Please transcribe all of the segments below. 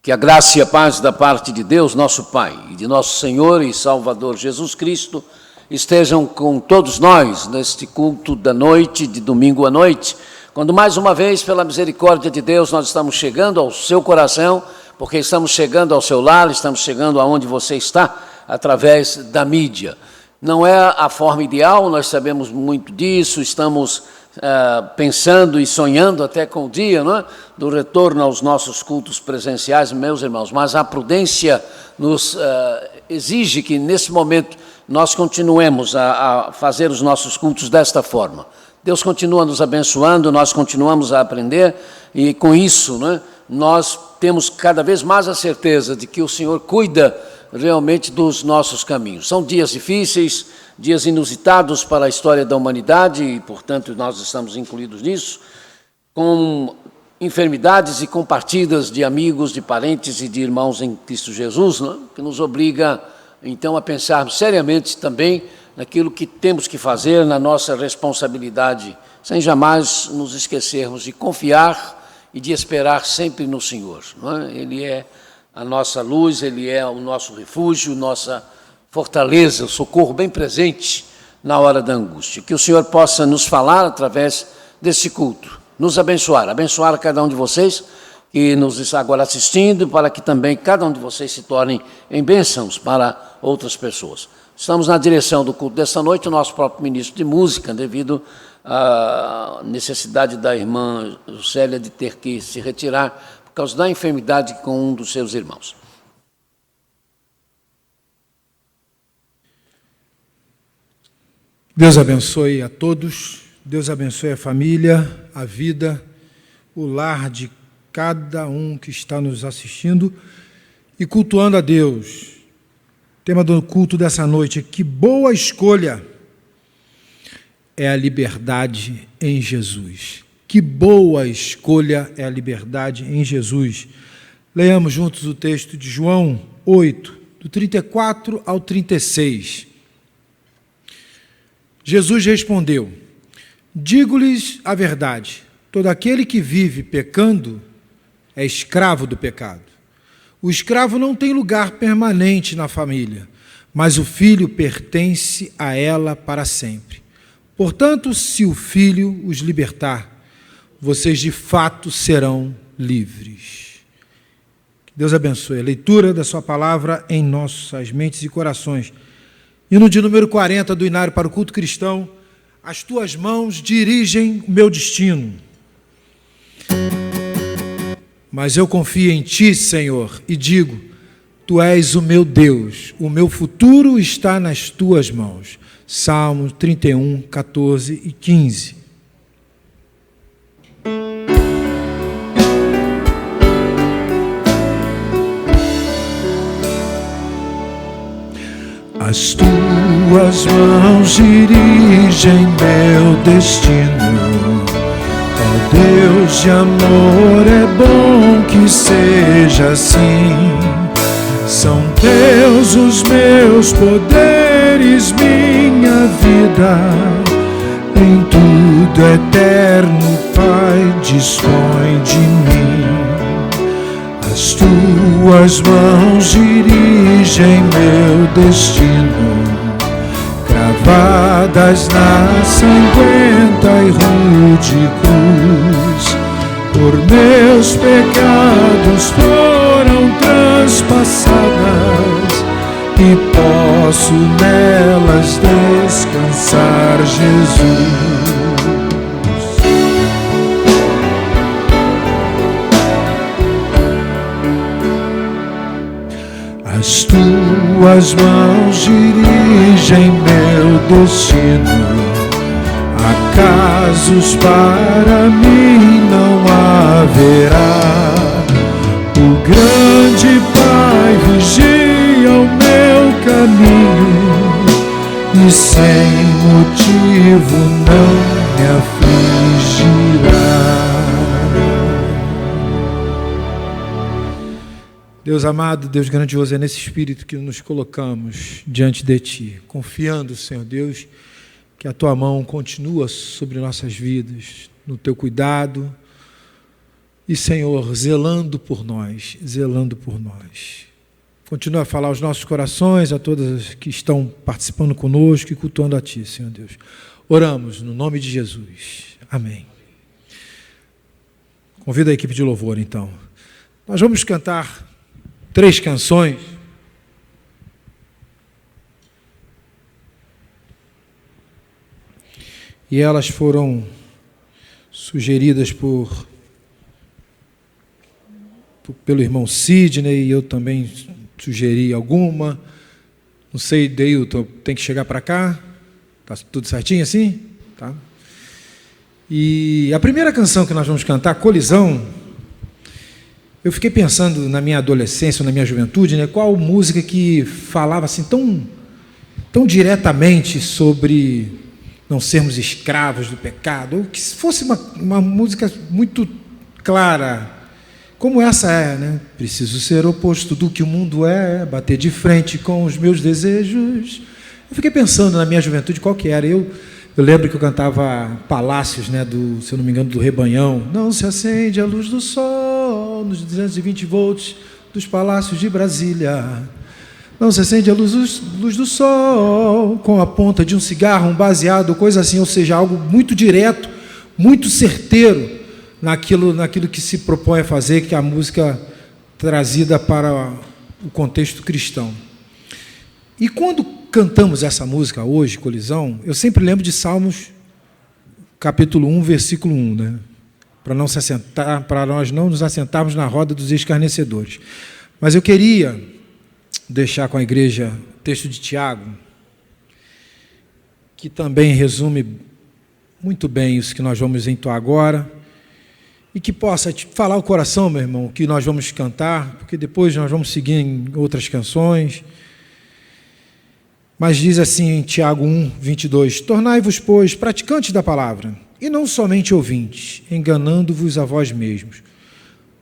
Que a graça e a paz da parte de Deus, nosso Pai, e de nosso Senhor e Salvador Jesus Cristo, estejam com todos nós neste culto da noite, de domingo à noite, quando mais uma vez, pela misericórdia de Deus, nós estamos chegando ao seu coração, porque estamos chegando ao seu lar, estamos chegando aonde você está, através da mídia. Não é a forma ideal, nós sabemos muito disso, estamos pensando e sonhando até com o dia, não é? Do retorno aos nossos cultos presenciais, meus irmãos, mas a prudência nos exige que nesse momento nós continuemos a fazer os nossos cultos desta forma. Deus continua nos abençoando, nós continuamos a aprender e com isso, né, nós temos cada vez mais a certeza de que o Senhor cuida realmente dos nossos caminhos. São dias difíceis, dias inusitados para a história da humanidade e, portanto, nós estamos incluídos nisso, com enfermidades e com partidas de amigos, de parentes e de irmãos em Cristo Jesus, né, que nos obriga, então, a pensarmos seriamente também naquilo que temos que fazer, na nossa responsabilidade, sem jamais nos esquecermos de confiar e de esperar sempre no Senhor. Não é? Ele é a nossa luz, Ele é o nosso refúgio, nossa fortaleza, o socorro bem presente na hora da angústia. Que o Senhor possa nos falar através desse culto, nos abençoar a cada um de vocês que nos está agora assistindo, para que também cada um de vocês se tornem em bênçãos para outras pessoas. Estamos na direção do culto desta noite, o nosso próprio ministro de música, devido à necessidade da irmã Célia de ter que se retirar por causa da enfermidade com um dos seus irmãos. Deus abençoe a todos, Deus abençoe a família, a vida, o lar de cada um que está nos assistindo e cultuando a Deus. O tema do culto dessa noite é: que boa escolha é a liberdade em Jesus. Que boa escolha é a liberdade em Jesus. Leiamos juntos o texto de João 8, do 34 ao 36. Jesus respondeu: digo-lhes a verdade, todo aquele que vive pecando é escravo do pecado. O escravo não tem lugar permanente na família, mas o filho pertence a ela para sempre. Portanto, se o filho os libertar, vocês de fato serão livres. Que Deus abençoe a leitura da sua palavra em nossas mentes e corações. Hino de número 40 do Inário para o Culto Cristão: as tuas mãos dirigem o meu destino. Mas eu confio em ti, Senhor, e digo: tu és o meu Deus, o meu futuro está nas tuas mãos. Salmos 31, 14 e 15. As tuas mãos dirigem meu destino. Ó Deus de amor, é bom que seja assim. São teus os meus poderes, minha vida. Em tudo eterno, Pai, dispõe de mim. As tuas mãos dirigem meu destino, cravadas na sanguenta e rude cruz. Por meus pecados foram transpassadas e posso nelas descansar, Jesus. As tuas mãos dirigem meu destino. Acasos para mim não haverá. O grande Pai vigia o meu caminho e sem motivo não me afligirá. Deus amado, Deus grandioso, é nesse espírito que nos colocamos diante de Ti, confiando, Senhor Deus, que a Tua mão continua sobre nossas vidas, no Teu cuidado e, Senhor, zelando por nós, zelando por nós. Continua a falar aos nossos corações, a todas que estão participando conosco e cultuando a Ti, Senhor Deus. Oramos no nome de Jesus. Amém. Convido a equipe de louvor, então. Nós vamos cantar 3 canções. E elas foram sugeridas pelo irmão Sidney, e eu também sugeri alguma. Não sei, Deilton, tem que chegar para cá? Está tudo certinho assim? Tá. E a primeira canção que nós vamos cantar, Colisão, eu fiquei pensando na minha adolescência, na minha juventude, né, qual música que falava assim tão diretamente sobre não sermos escravos do pecado, ou que fosse uma música muito clara, como essa é, né? Preciso ser oposto do que o mundo é, bater de frente com os meus desejos. Eu fiquei pensando na minha juventude qual que era. Eu lembro que eu cantava Palácios, né, se eu não me engano, do Rebanhão. Não se acende a luz do sol nos 220 volts dos palácios de Brasília. Não se acende a luz do sol com a ponta de um cigarro, um baseado, coisa assim, ou seja, algo muito direto, muito certeiro naquilo que se propõe a fazer, que é a música trazida para o contexto cristão. E quando cantamos essa música hoje, Colisão, eu sempre lembro de Salmos, capítulo 1, versículo 1, né? Para nós não nos assentarmos na roda dos escarnecedores. Mas eu queria deixar com a igreja o texto de Tiago, que também resume muito bem isso que nós vamos entoar agora, e que possa te falar o coração, meu irmão, que nós vamos cantar, porque depois nós vamos seguir em outras canções. Mas diz assim em Tiago 1, 22, tornai-vos, pois, praticantes da palavra, e não somente ouvintes, enganando-vos a vós mesmos.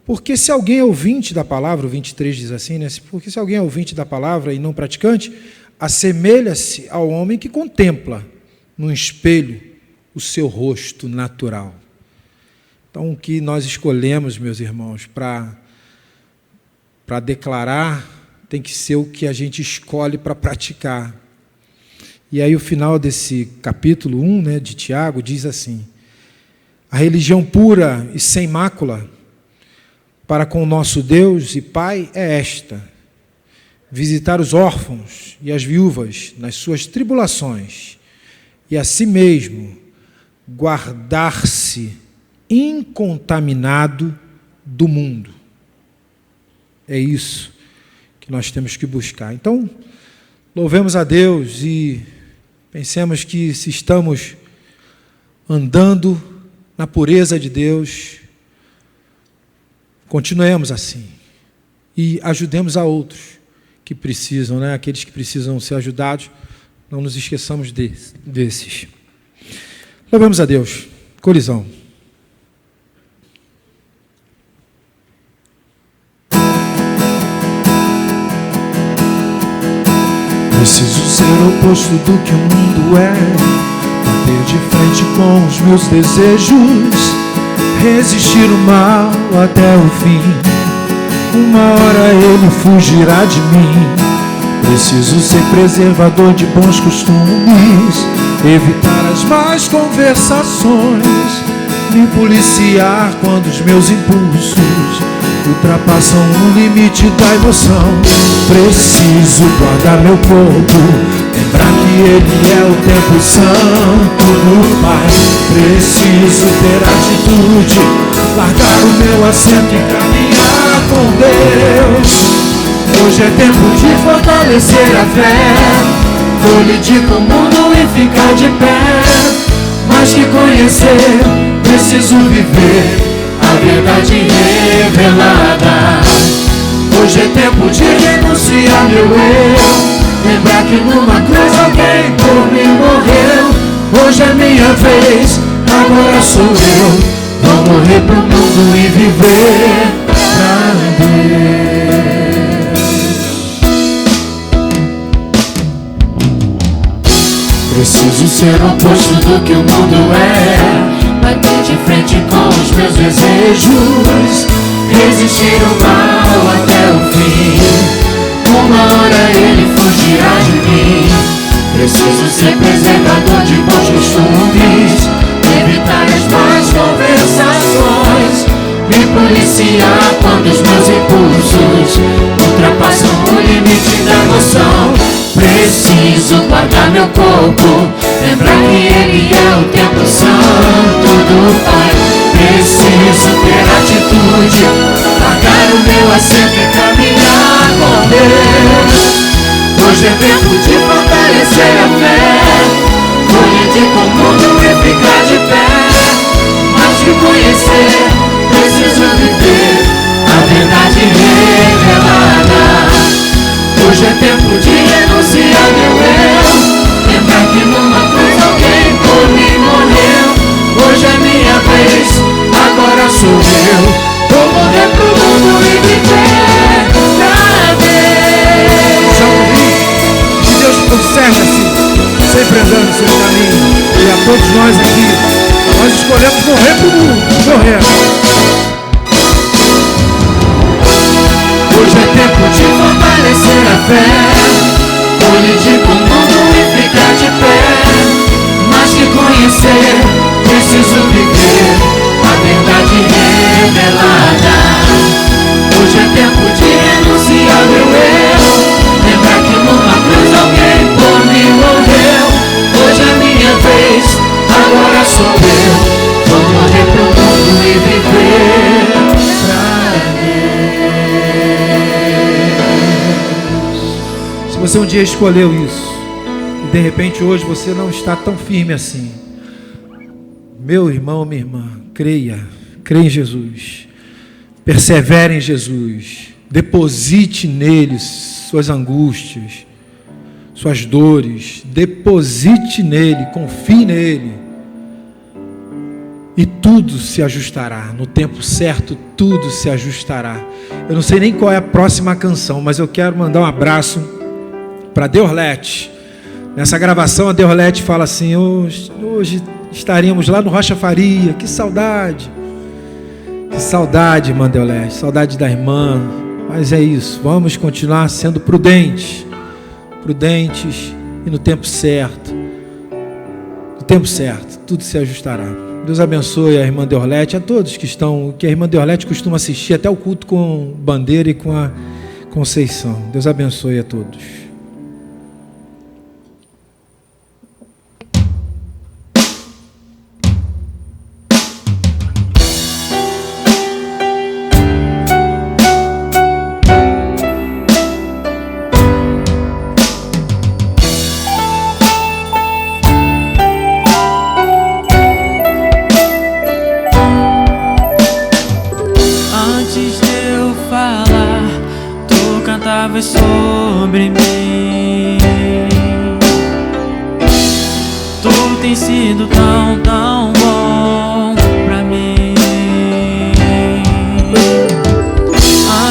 Porque se alguém é ouvinte da palavra, o 23 diz assim, né? Porque se alguém é ouvinte da palavra e não praticante, assemelha-se ao homem que contempla no espelho o seu rosto natural. Então, o que nós escolhemos, meus irmãos, para declarar, tem que ser o que a gente escolhe para praticar. E aí o final desse capítulo 1, né, de Tiago, diz assim: a religião pura e sem mácula para com o nosso Deus e Pai é esta: visitar os órfãos e as viúvas nas suas tribulações, e a si mesmo guardar-se incontaminado do mundo. É isso que nós temos que buscar. Então, louvemos a Deus e pensemos que se estamos andando na pureza de Deus, continuemos assim e ajudemos a outros que precisam, né? Aqueles que precisam ser ajudados. Não nos esqueçamos desses. Louvemos a Deus. Colisão. Preciso ser o oposto do que o mundo é, bater de frente com os meus desejos, resistir o mal até o fim. Uma hora ele fugirá de mim. Preciso ser preservador de bons costumes, evitar as más conversações, me policiar quando os meus impulsos ultrapassam o limite da emoção. Preciso guardar meu corpo, lembrar que ele é o templo santo do Pai. Preciso ter atitude, largar o meu assento e caminhar com Deus. Hoje é tempo de fortalecer a fé, colidir com o mundo e ficar de pé. Mais que conhecer, preciso viver a verdade revelada. Hoje é tempo de renunciar meu eu, lembrar que numa cruz alguém por mim morreu. Hoje é minha vez, agora sou eu. Vou morrer pro mundo e viver pra Deus. Preciso ser o oposto do que o mundo é, bater de frente com os meus desejos, resistir o mal até o fim. Uma hora ele fugirá de mim. Preciso ser preservador de bons costumes, evitar as más conversações, me policiar quando os meus impulsos ultrapassam o limite da emoção. Preciso guardar meu corpo, lembrar que ele é o templo santo do Pai. Preciso ter atitude, largar o meu assento e caminhar com Deus. Hoje é tempo de fortalecer a fé, colidir com o mundo e ficar de pé. Mais que conhecer, preciso viver a verdade revelada. Hoje é tempo de renunciar meu eu, lembrar que numa cruz alguém por mim morreu. Hoje é minha vez, agora sou eu. Vou morrer pro mundo e viver pra Deus. Que Deus conserve assim, sempre andando no seu caminho. E a todos nós aqui, nós escolhemos morrer pro mundo, morrer. Hoje é tempo de fortalecer a fé, colidir com o mundo e ficar de pé. Mais que conhecer, preciso viver a verdade revelada. Hoje é tempo de renunciar meu eu, lembrar que numa cruz alguém por mim morreu. Hoje é minha vez, agora sou eu. Vou morrer pro mundo e viver pra Deus. Se você um dia escolheu isso e de repente hoje você não está tão firme assim, meu irmão, minha irmã, creia em Jesus, persevere em Jesus, deposite nele suas angústias, suas dores, deposite nele, confie nele, e tudo se ajustará, no tempo certo tudo se ajustará. Eu não sei nem qual é a próxima canção, mas eu quero mandar um abraço para Deorlete. Nessa gravação a Deorlete fala assim: hoje estaríamos lá no Rocha Faria, que saudade, irmã Deorlete, saudade da irmã. Mas é isso, vamos continuar sendo prudentes e no tempo certo, tudo se ajustará. Deus abençoe a irmã Deorlete, a todos que estão, que a irmã Deorlete costuma assistir até o culto com Bandeira e com a Conceição. Deus abençoe a todos. estavas sobre mim. Tu tens sido tão, tão bom pra mim.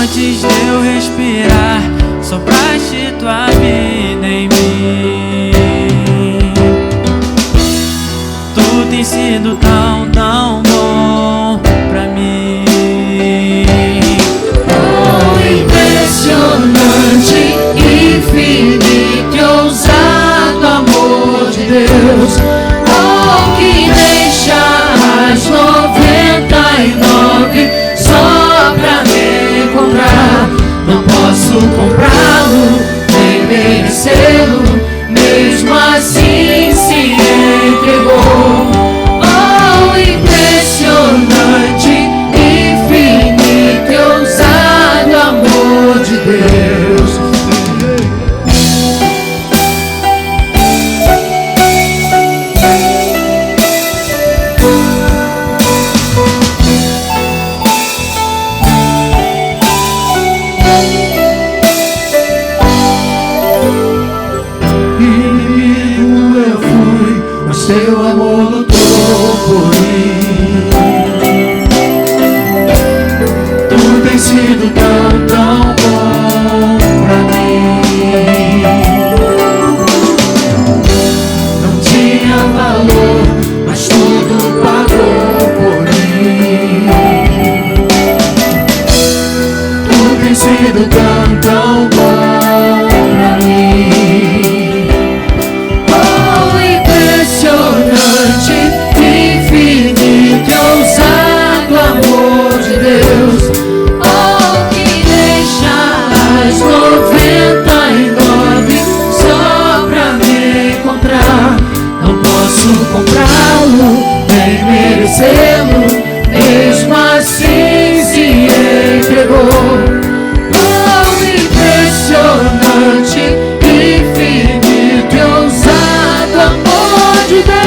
Antes de eu respirar, sopraste tua vida em mim. Tu tens sido tão, tão bom pra mim. Oh, impressionante, infinito e ousado amor de Deus. Oh, que deixa as 99 só pra me encontrar. Não posso comprá-lo, nem merecê-lo, mesmo assim se entregou. Oh, impressionante, infinito e ousado amor de Deus. Inimigo eu fui, mas teu amor lutou por mim. Tu tens sido tão, tão bom pra mim. Não tinha valor, mas tudo pagou por mim. Tu tens sido tão, tão bom pra mim. Oh, impressionante, infinito e ousado amor de Deus. Oh, que deixa as 99 só pra me encontrar. Não posso comprá-lo, nem merecê-lo, mesmo assim se entregou. Oh, impressionante, infinito e ousado amor de Deus.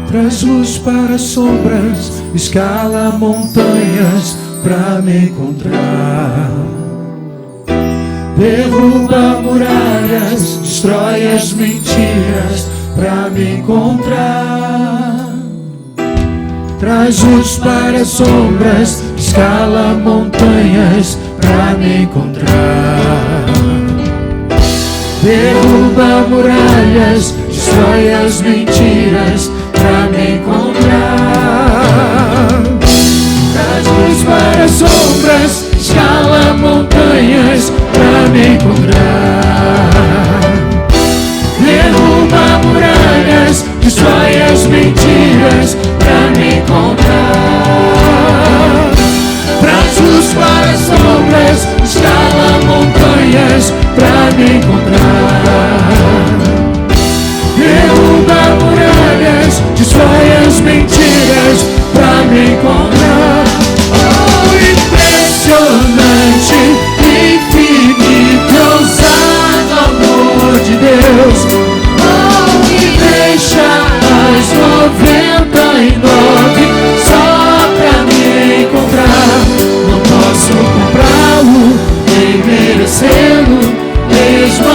Traz luz para as sombras, escala montanhas pra me encontrar. Derruba muralhas, destrói as mentiras pra me encontrar. Traz luz para as sombras, escala montanhas pra me encontrar. Derruba muralhas, destrói as mentiras pra me encontrar. Traz luz para as sombras, escala montanhas pra me encontrar. Derruba muralhas, destrói as mentiras pra me encontrar. Traz luz para as sombras, escala montanhas pra me encontrar. Derruba muralhas, destrói as mentiras pra me encontrar. Oh, impressionante, infinito e ousado amor de Deus. Oh, que deixa as 99 só pra me encontrar. Não posso comprá-lo, nem merecê-lo, mesmo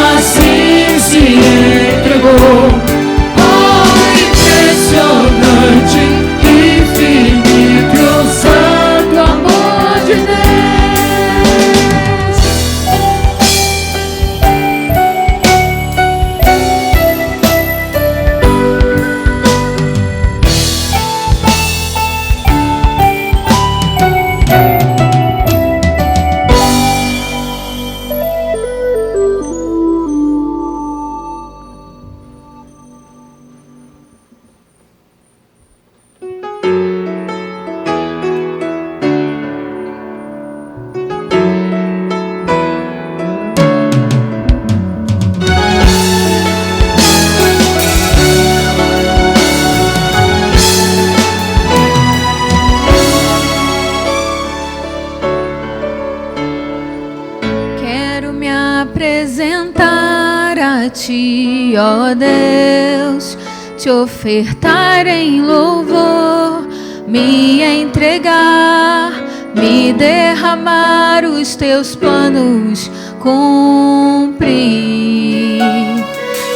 ti, ó Deus, te ofertar em louvor, me entregar, me derramar, os teus planos cumprir,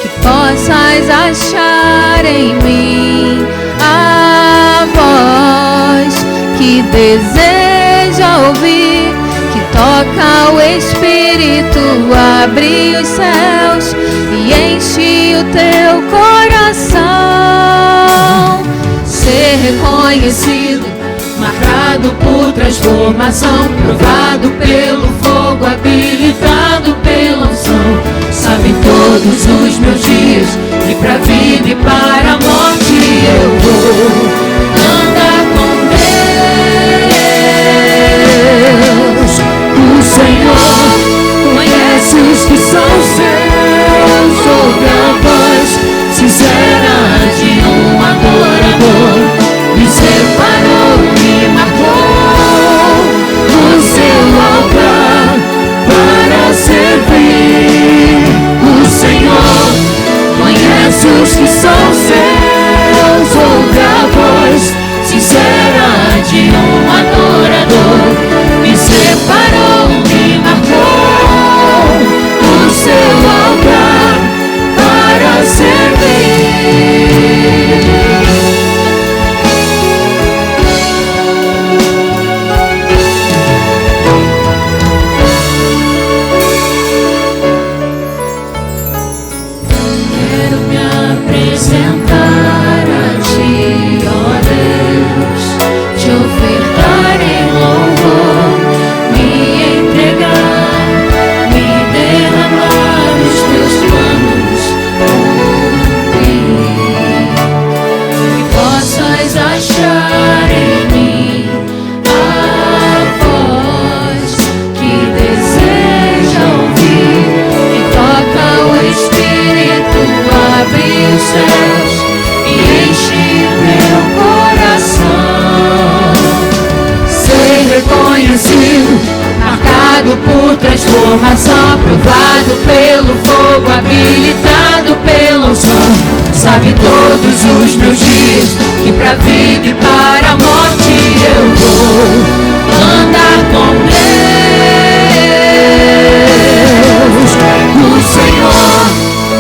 que possas achar em mim a voz que deseja ouvir, que toca o Espírito, abre os céus e enche o teu coração. Ser reconhecido, marcado por transformação, provado pelo fogo, habilitado pela unção. Sabe todos os meus dias, e pra vida e para a morte eu vou andar com Deus. O Senhor conhece os que são seus, ouve a voz sincera de um adorador. Me separou, me marcou no seu altar para servir. O Senhor conhece os que são seus, ouve a voz sincera de um adorador. Me separou, me marcou no seu altar para servir. Apresentar a ti, ó Deus, te ofertar em louvor, me entregar, me derramar, os teus planos cumprir, que possas achar em mim a voz que deseja ouvir, que toca o Espírito, abre os céus e enche meu coração. Ser reconhecido, marcado por transformação, provado pelo fogo, habilitado pela unção. Sabe todos os meus dias, e pra vida e para a morte eu vou andar com Deus. O Senhor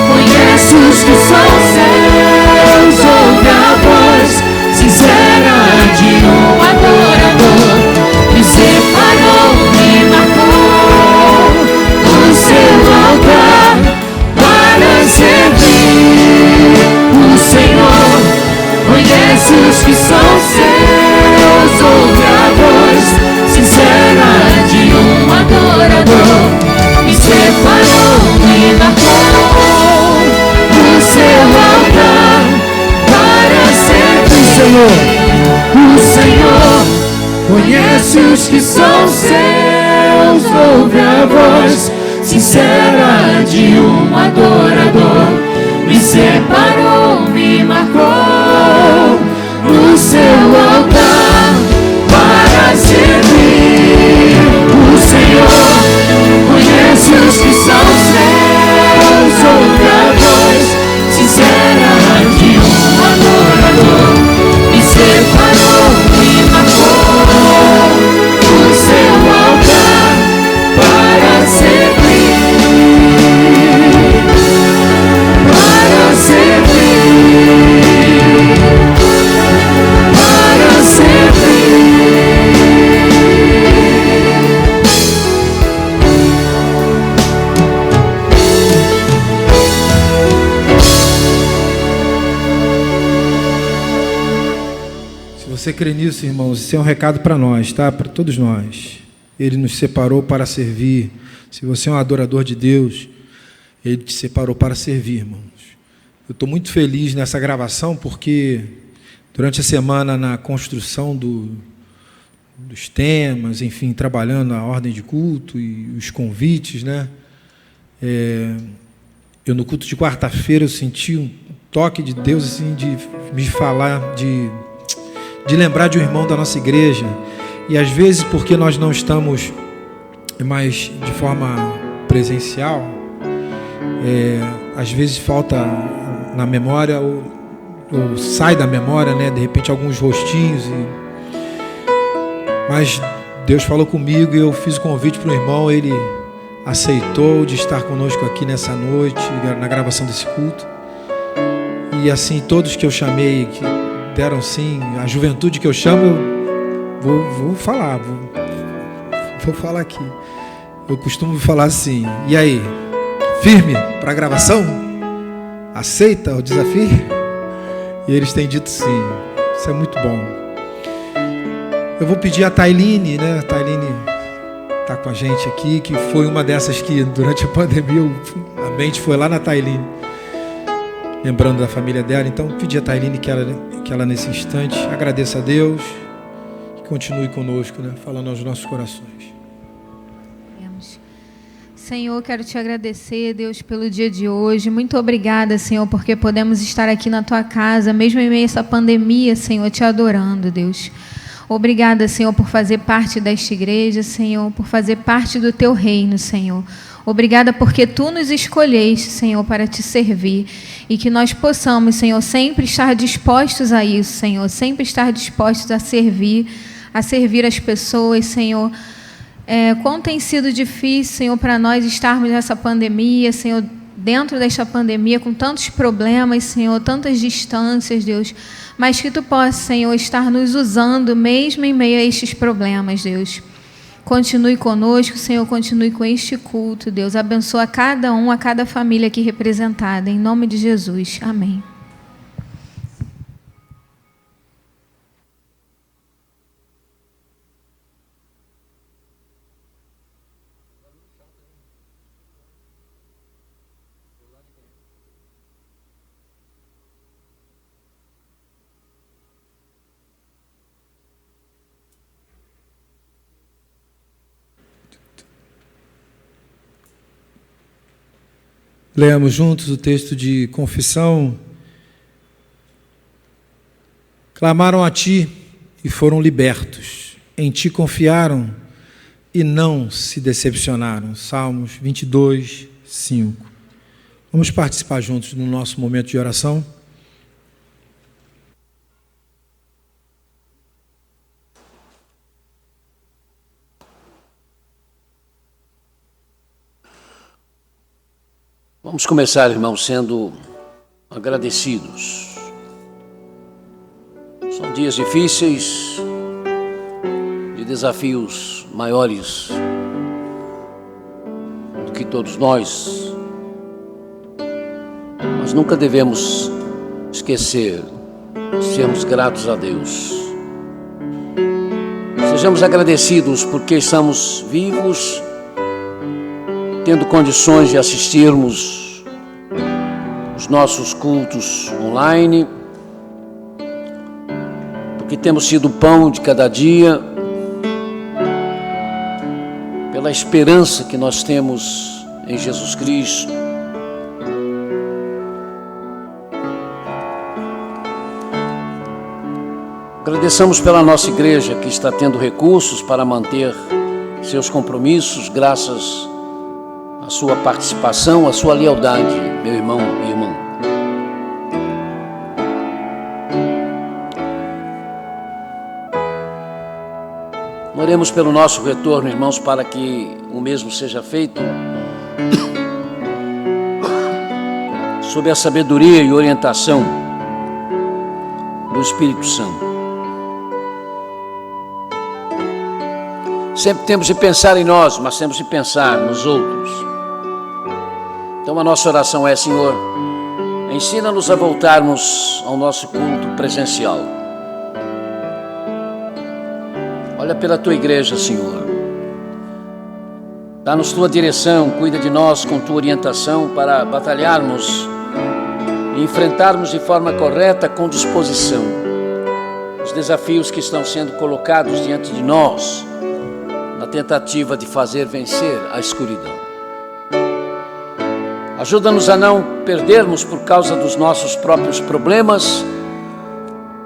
conhece os que são seus, ouve a voz sincera de um adorador. Me separou, me marcou no seu altar para servir. O Senhor conhece os que são seus, ouve a voz sincera de um adorador. Me separou, me marcou no seu altar para servir. O Senhor conhece os que são seus, ouve a voz sincera de um adorador. Me separou, me marcou no seu altar para servir. O Senhor conhece os que são seus, ouve a voz sincera de um adorador. Me separou, me marcou no seu altar para servir, para servir, para servir. Você crê nisso, irmãos? Isso é um recado para nós, tá? Para todos nós. Ele nos separou para servir. Se você é um adorador de Deus, Ele te separou para servir, irmãos. Eu estou muito feliz nessa gravação, porque durante a semana, na construção dos temas, enfim, trabalhando a ordem de culto e os convites, né? Eu no culto de quarta-feira eu senti um toque de Deus assim, de me falar, de lembrar de um irmão da nossa igreja. E às vezes, porque nós não estamos mais de forma presencial, às vezes falta na memória ou sai da memória, né? De repente alguns rostinhos. Mas Deus falou comigo e eu fiz o convite para o irmão, ele aceitou de estar conosco aqui nessa noite, na gravação desse culto. E assim, todos que eu chamei, que deram sim, a juventude que eu chamo, eu vou falar aqui. Eu costumo falar assim: e aí, firme para a gravação? Aceita o desafio? E eles têm dito sim. Isso é muito bom. Eu vou pedir a Tailine, né? A Tailine está com a gente aqui, que foi uma dessas que durante a pandemia a mente foi lá na Tailine, lembrando da família dela. Então pedir a Tailine que ela nesse instante agradeça a Deus e continue conosco, né? Falando aos nossos corações. Senhor, quero te agradecer, Deus, pelo dia de hoje. Muito obrigada, Senhor, porque podemos estar aqui na tua casa, mesmo em meio a essa pandemia, Senhor, te adorando, Deus. Obrigada, Senhor, por fazer parte desta igreja, Senhor, por fazer parte do teu reino, Senhor. Obrigada porque tu nos escolheste, Senhor, para te servir e que nós possamos, Senhor, sempre estar dispostos a isso, Senhor, sempre estar dispostos a servir as pessoas, Senhor. Quão tem sido difícil, Senhor, para nós estarmos nessa pandemia, Senhor, dentro desta pandemia, com tantos problemas, Senhor, tantas distâncias, Deus, mas que tu possa, Senhor, estar nos usando mesmo em meio a estes problemas, Deus. Continue conosco, Senhor, continue com este culto, Deus. Abençoa cada um, a cada família aqui representada, em nome de Jesus. Amém. Leamos juntos o texto de confissão. Clamaram a ti e foram libertos. Em ti confiaram e não se decepcionaram. Salmos 22, 5. Vamos participar juntos no nosso momento de oração. Vamos começar, irmãos, sendo agradecidos. São dias difíceis, de desafios maiores do que todos nós, mas nunca devemos esquecer de sermos gratos a Deus. Sejamos agradecidos porque estamos vivos, tendo condições de assistirmos os nossos cultos online, porque temos sido o pão de cada dia, pela esperança que nós temos em Jesus Cristo. Agradeçamos pela nossa igreja que está tendo recursos para manter seus compromissos, graças à sua participação, à sua lealdade, meu irmão e irmã. Oremos pelo nosso retorno, irmãos, para que o mesmo seja feito sob a sabedoria e orientação do Espírito Santo. Sempre temos de pensar em nós, mas temos de pensar nos outros. Então a nossa oração é: Senhor, ensina-nos a voltarmos ao nosso culto presencial. Olha pela tua igreja, Senhor. Dá-nos tua direção, cuida de nós com tua orientação para batalharmos e enfrentarmos de forma correta, com disposição, os desafios que estão sendo colocados diante de nós, na tentativa de fazer vencer a escuridão. Ajuda-nos a não perdermos, por causa dos nossos próprios problemas,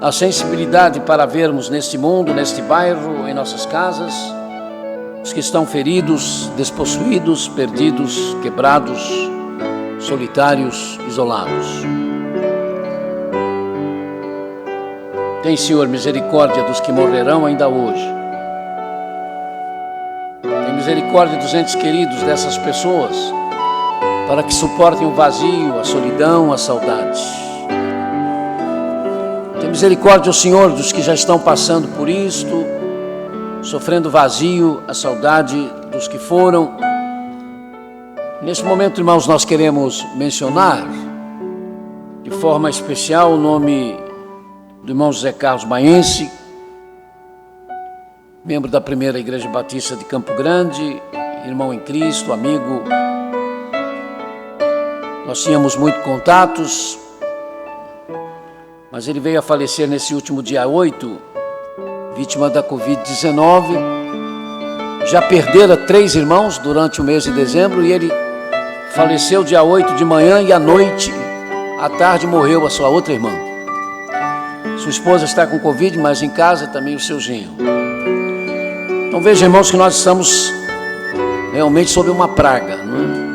a sensibilidade para vermos neste mundo, neste bairro, em nossas casas, os que estão feridos, despossuídos, perdidos, quebrados, solitários, isolados. Tem, Senhor, misericórdia dos que morrerão ainda hoje. Tem misericórdia dos entes queridos dessas pessoas, para que suportem o vazio, a solidão, a saudade. Tem misericórdia, Senhor, dos que já estão passando por isto, sofrendo o vazio, a saudade dos que foram. Nesse momento, irmãos, nós queremos mencionar de forma especial o nome do irmão José Carlos Baense, membro da Primeira Igreja Batista de Campo Grande, irmão em Cristo, amigo. Nós tínhamos muitos contatos, mas ele veio a falecer nesse último dia 8, vítima da Covid-19. Já perdera 3 irmãos durante o mês de dezembro e ele faleceu dia 8 de manhã e à noite, à tarde, morreu a sua outra irmã. Sua esposa está com Covid, mas em casa também o seu genro. Então veja, irmãos, que nós estamos realmente sob uma praga, não é?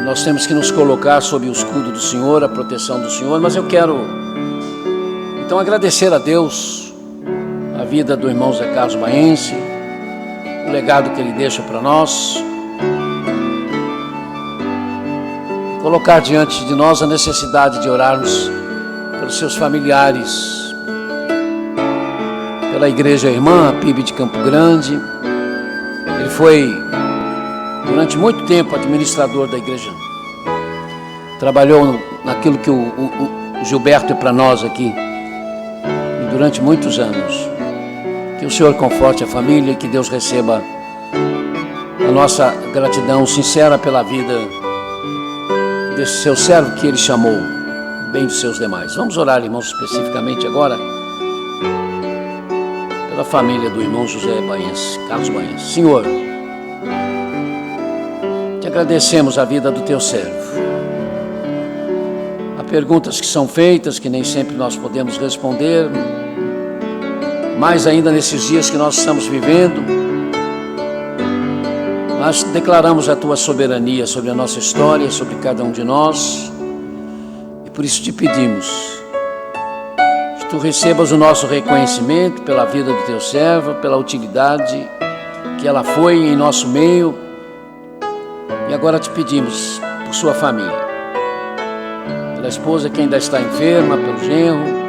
Nós temos que nos colocar sob o escudo do Senhor, a proteção do Senhor, mas eu quero então agradecer a Deus a vida do irmão José Carlos Baense, o legado que ele deixa para nós, colocar diante de nós a necessidade de orarmos pelos seus familiares, pela igreja irmã, a PIB de Campo Grande. Ele foi durante muito tempo administrador da igreja, trabalhou naquilo que o Gilberto é para nós aqui, e durante muitos anos. Que o Senhor conforte a família e que Deus receba a nossa gratidão sincera pela vida desse seu servo que ele chamou, bem dos seus demais. Vamos orar, irmãos, especificamente agora pela família do irmão José Baense, Carlos Baense. Senhor, te agradecemos a vida do teu servo. Há perguntas que são feitas que nem sempre nós podemos responder, mais ainda nesses dias que nós estamos vivendo. Nós declaramos a tua soberania sobre a nossa história, sobre cada um de nós, e por isso te pedimos que tu recebas o nosso reconhecimento pela vida do teu servo, pela utilidade que ela foi em nosso meio, e agora te pedimos por sua família, pela esposa que ainda está enferma, pelo genro,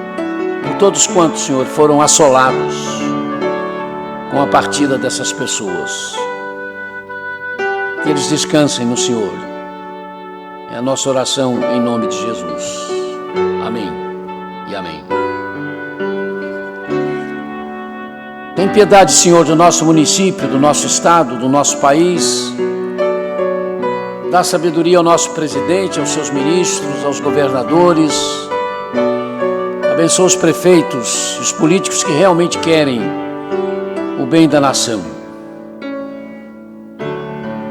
por todos quantos, Senhor, foram assolados com a partida dessas pessoas. Que eles descansem no Senhor. É a nossa oração em nome de Jesus. Amém e amém. Tem piedade, Senhor, do nosso município, do nosso estado, do nosso país. Dá sabedoria ao nosso presidente, aos seus ministros, aos governadores. Abençoa os prefeitos, os políticos que realmente querem o bem da nação.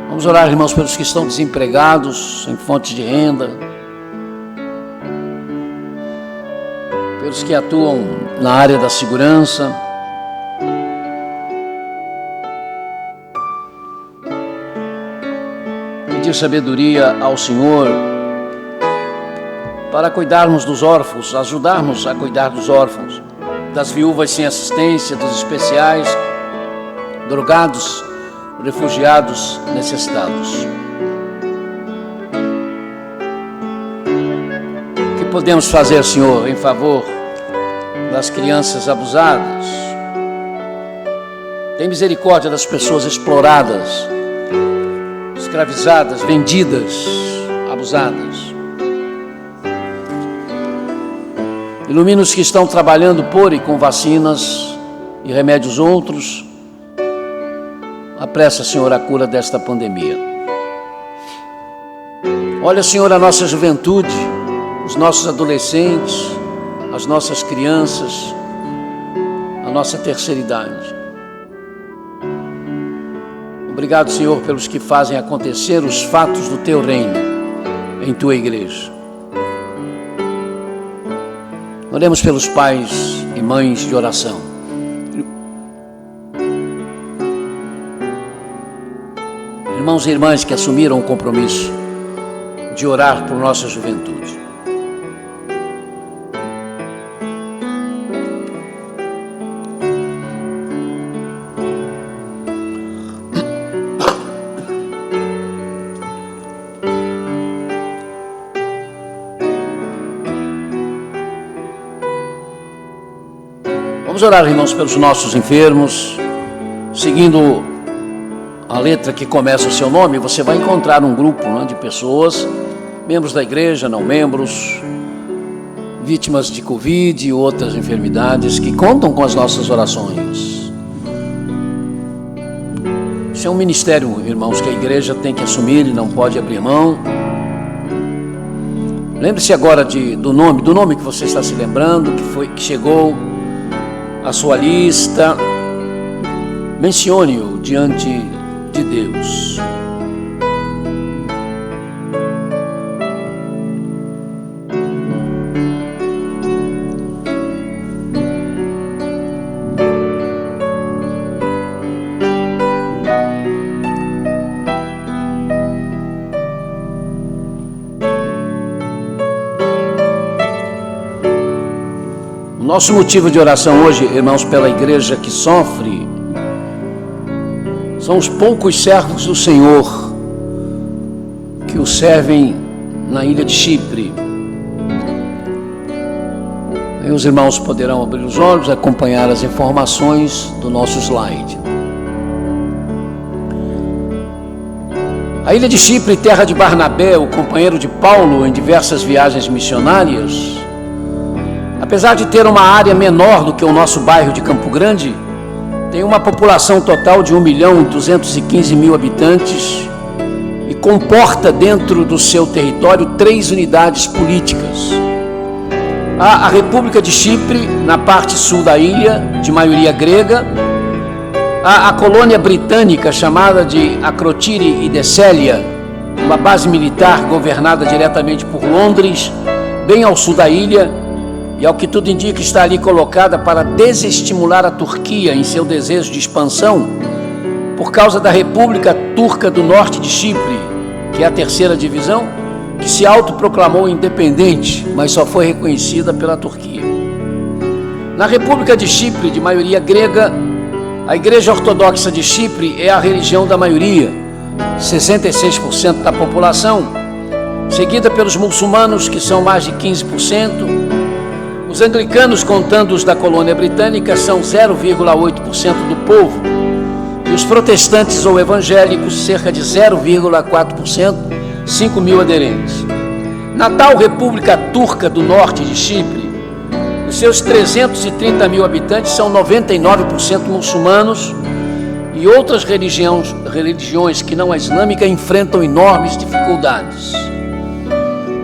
Vamos orar, irmãos, pelos que estão desempregados, sem fontes de renda, pelos que atuam na área da segurança. Pedir sabedoria ao Senhor para cuidarmos dos órfãos, ajudarmos a cuidar dos órfãos, das viúvas sem assistência, dos especiais, drogados, refugiados, necessitados. O que podemos fazer, Senhor, em favor das crianças abusadas? Tem misericórdia das pessoas exploradas, escravizadas, vendidas, abusadas. Ilumina os que estão trabalhando por e com vacinas e remédios outros. Apressa, Senhor, a cura desta pandemia. Olha, Senhor, a nossa juventude, os nossos adolescentes, as nossas crianças, a nossa terceira idade. Obrigado, Senhor, pelos que fazem acontecer os fatos do Teu reino em Tua igreja. Oremos pelos pais e mães de oração. Irmãos e irmãs que assumiram o compromisso de orar por nossa juventude. Vamos orar, irmãos, pelos nossos enfermos. Seguindo a letra que começa o seu nome, você vai encontrar um grupo, né, de pessoas, membros da igreja, não membros, vítimas de Covid e outras enfermidades, que contam com as nossas orações. Isso é um ministério, irmãos, que a igreja tem que assumir e não pode abrir mão. Lembre-se agora do nome que você está se lembrando, que chegou a sua lista. Mencione-o diante de Deus. Nosso motivo de oração hoje, irmãos, pela igreja que sofre, são os poucos servos do Senhor que o servem na ilha de Chipre. Aí os irmãos poderão abrir os olhos e acompanhar as informações do nosso slide. A ilha de Chipre, terra de Barnabé, o companheiro de Paulo em diversas viagens missionárias, apesar de ter uma área menor do que o nosso bairro de Campo Grande, tem uma população total de 1.215.000 habitantes e comporta dentro do seu território 3 unidades políticas. Há a República de Chipre, na parte sul da ilha, de maioria grega. Há a colônia britânica chamada de Akrotiri e Dessélia, uma base militar governada diretamente por Londres, bem ao sul da ilha, e ao que tudo indica está ali colocada para desestimular a Turquia em seu desejo de expansão, por causa da República Turca do Norte de Chipre, que é a 3ª divisão, que se autoproclamou independente, mas só foi reconhecida pela Turquia. Na República de Chipre, de maioria grega, a Igreja Ortodoxa de Chipre é a religião da maioria, 66% da população, seguida pelos muçulmanos, que são mais de 15%, os anglicanos, contando os da colônia britânica, são 0,8% do povo, e os protestantes ou evangélicos, cerca de 0,4%, 5.000 aderentes. Na tal República Turca do Norte de Chipre, os seus 330.000 habitantes são 99% muçulmanos, e outras religiões que não a islâmica enfrentam enormes dificuldades.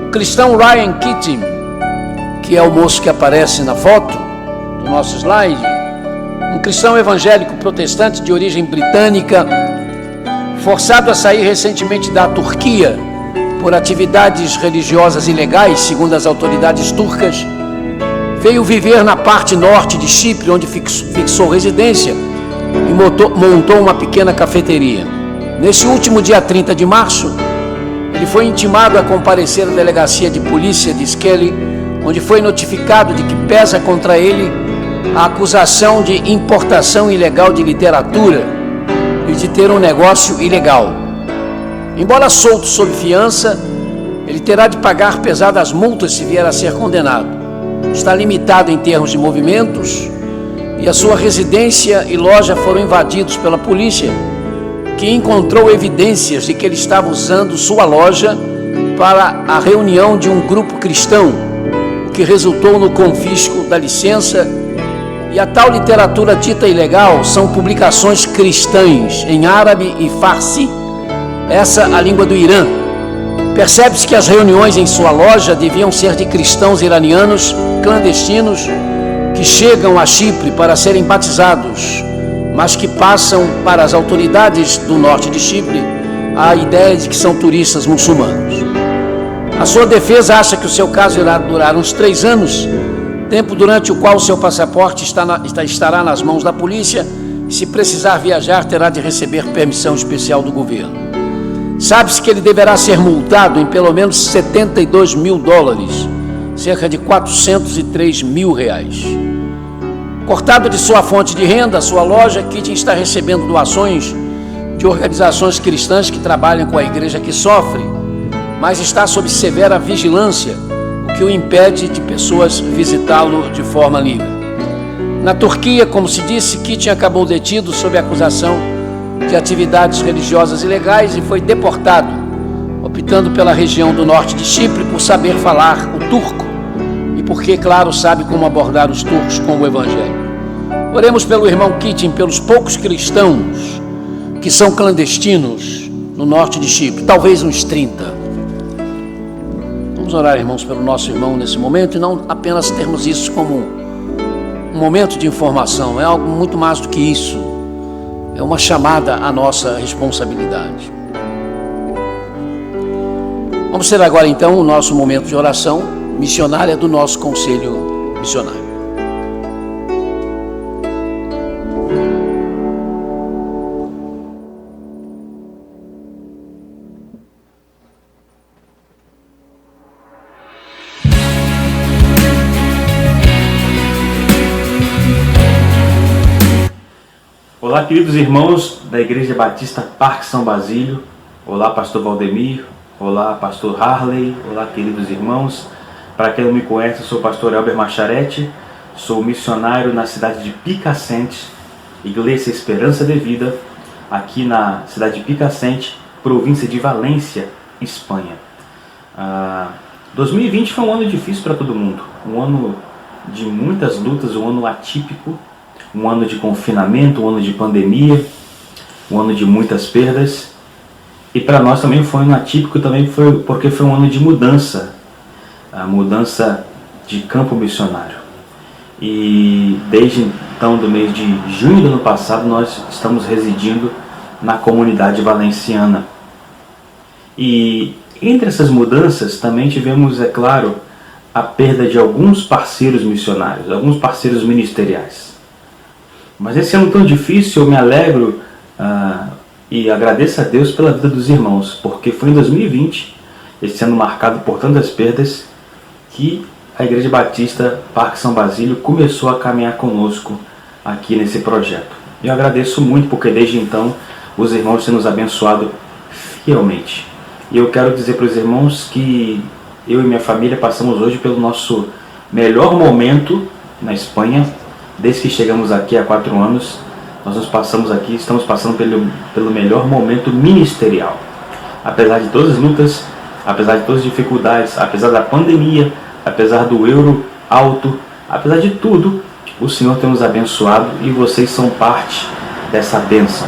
O cristão Ryan Keating, que é o moço que aparece na foto do nosso slide, um cristão evangélico protestante de origem britânica, forçado a sair recentemente da Turquia por atividades religiosas ilegais, segundo as autoridades turcas, veio viver na parte norte de Chipre, onde fixou residência e montou uma pequena cafeteria. Nesse último dia 30 de março, ele foi intimado a comparecer à delegacia de polícia de Skelly, onde foi notificado de que pesa contra ele a acusação de importação ilegal de literatura e de ter um negócio ilegal. Embora solto sob fiança, ele terá de pagar pesadas multas se vier a ser condenado. Está limitado em termos de movimentos e a sua residência e loja foram invadidos pela polícia, que encontrou evidências de que ele estava usando sua loja para a reunião de um grupo cristão, que resultou no confisco da licença. E a tal literatura dita ilegal são publicações cristãs em árabe e farsi, essa a língua do Irã. Percebe-se que as reuniões em sua loja deviam ser de cristãos iranianos clandestinos que chegam a Chipre para serem batizados, mas que passam para as autoridades do norte de Chipre a ideia de que são turistas muçulmanos. A sua defesa acha que o seu caso irá durar uns 3 anos, tempo durante o qual o seu passaporte estará nas mãos da polícia e, se precisar viajar, terá de receber permissão especial do governo. Sabe-se que ele deverá ser multado em pelo menos 72 mil dólares, cerca de 403 mil reais. Cortado de sua fonte de renda, sua loja, Keating está recebendo doações de organizações cristãs que trabalham com a igreja que sofre, mas está sob severa vigilância, o que o impede de pessoas visitá-lo de forma livre. Na Turquia, como se disse, Keating acabou detido sob acusação de atividades religiosas ilegais e foi deportado, optando pela região do norte de Chipre por saber falar o turco e porque, claro, sabe como abordar os turcos com o evangelho. Oremos pelo irmão Keating, pelos poucos cristãos que são clandestinos no norte de Chipre, talvez uns 30. Vamos orar, irmãos, pelo nosso irmão nesse momento e não apenas termos isso como um momento de informação, é algo muito mais do que isso, é uma chamada à nossa responsabilidade. Vamos ter agora então o nosso momento de oração missionária do nosso conselho missionário. Olá, queridos irmãos da Igreja Batista Parque São Basílio. Olá, pastor Valdemir. Olá, pastor Harley. Olá, queridos irmãos. Para quem não me conhece, eu sou o pastor Elber Macharete. Sou missionário na cidade de Picacente, Igreja Esperança de Vida, aqui na cidade de Picacente, província de Valência, Espanha. 2020 foi um ano difícil para todo mundo. Um ano de muitas lutas, um ano atípico. Um ano de confinamento, um ano de pandemia, um ano de muitas perdas. E para nós também foi um ano atípico, também porque foi um ano de mudança, a mudança de campo missionário. E desde então, do mês de junho do ano passado, nós estamos residindo na comunidade valenciana. E entre essas mudanças também tivemos, é claro, a perda de alguns parceiros missionários, alguns parceiros ministeriais. Mas esse ano tão difícil, eu me alegro e agradeço a Deus pela vida dos irmãos, porque foi em 2020, esse ano marcado por tantas perdas, que a Igreja Batista Parque São Basílio começou a caminhar conosco aqui nesse projeto. Eu agradeço muito, porque desde então os irmãos têm nos abençoado fielmente. E eu quero dizer para os irmãos que eu e minha família passamos hoje pelo nosso melhor momento na Espanha. Desde que chegamos aqui há 4 anos, estamos passando pelo melhor momento ministerial. Apesar de todas as lutas, apesar de todas as dificuldades, apesar da pandemia, apesar do euro alto, apesar de tudo, o Senhor tem nos abençoado e vocês são parte dessa bênção.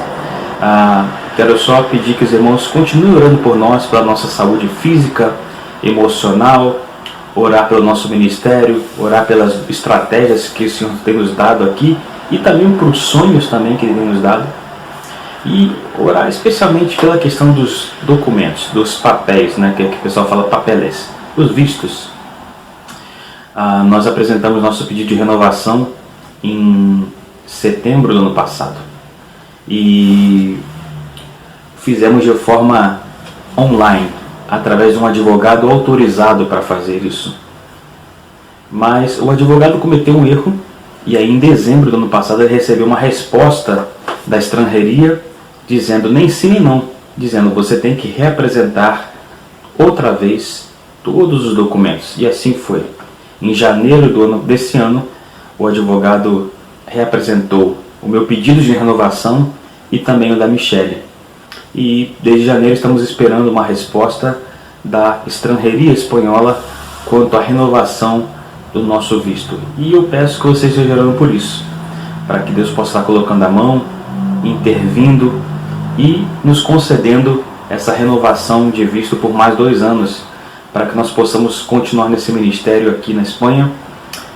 Quero só pedir que os irmãos continuem orando por nós, pela nossa saúde física, emocional, orar pelo nosso ministério, orar pelas estratégias que o Senhor tem nos dado aqui e também por sonhos também que Ele tem nos dado, e orar especialmente pela questão dos documentos, dos papéis, né, que o pessoal fala papeles, os vistos. Nós apresentamos nosso pedido de renovação em setembro do ano passado e fizemos de forma online, através de um advogado autorizado para fazer isso. Mas o advogado cometeu um erro e aí em dezembro do ano passado ele recebeu uma resposta da estrangeria dizendo nem sim nem não, dizendo você tem que reapresentar outra vez todos os documentos. E assim foi. Em janeiro desse ano, o advogado reapresentou o meu pedido de renovação e também o da Michele. E desde janeiro estamos esperando uma resposta da estrangeria espanhola quanto à renovação do nosso visto. E eu peço que vocês estejam orando por isso, para que Deus possa estar colocando a mão, intervindo e nos concedendo essa renovação de visto por mais 2 anos, para que nós possamos continuar nesse ministério aqui na Espanha,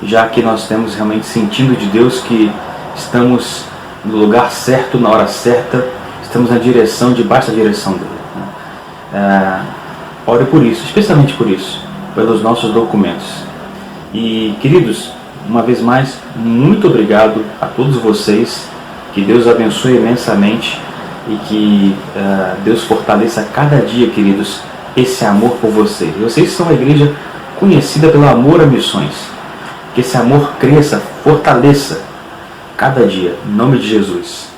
já que nós temos realmente sentindo de Deus que estamos no lugar certo, na hora certa, estamos na direção, debaixo da direção dele. Ore por isso, especialmente por isso, pelos nossos documentos. E queridos, uma vez mais, muito obrigado a todos vocês, que Deus abençoe imensamente e que Deus fortaleça cada dia, queridos, esse amor por vocês. Vocês são uma igreja conhecida pelo amor a missões. Que esse amor cresça, fortaleça cada dia, em nome de Jesus.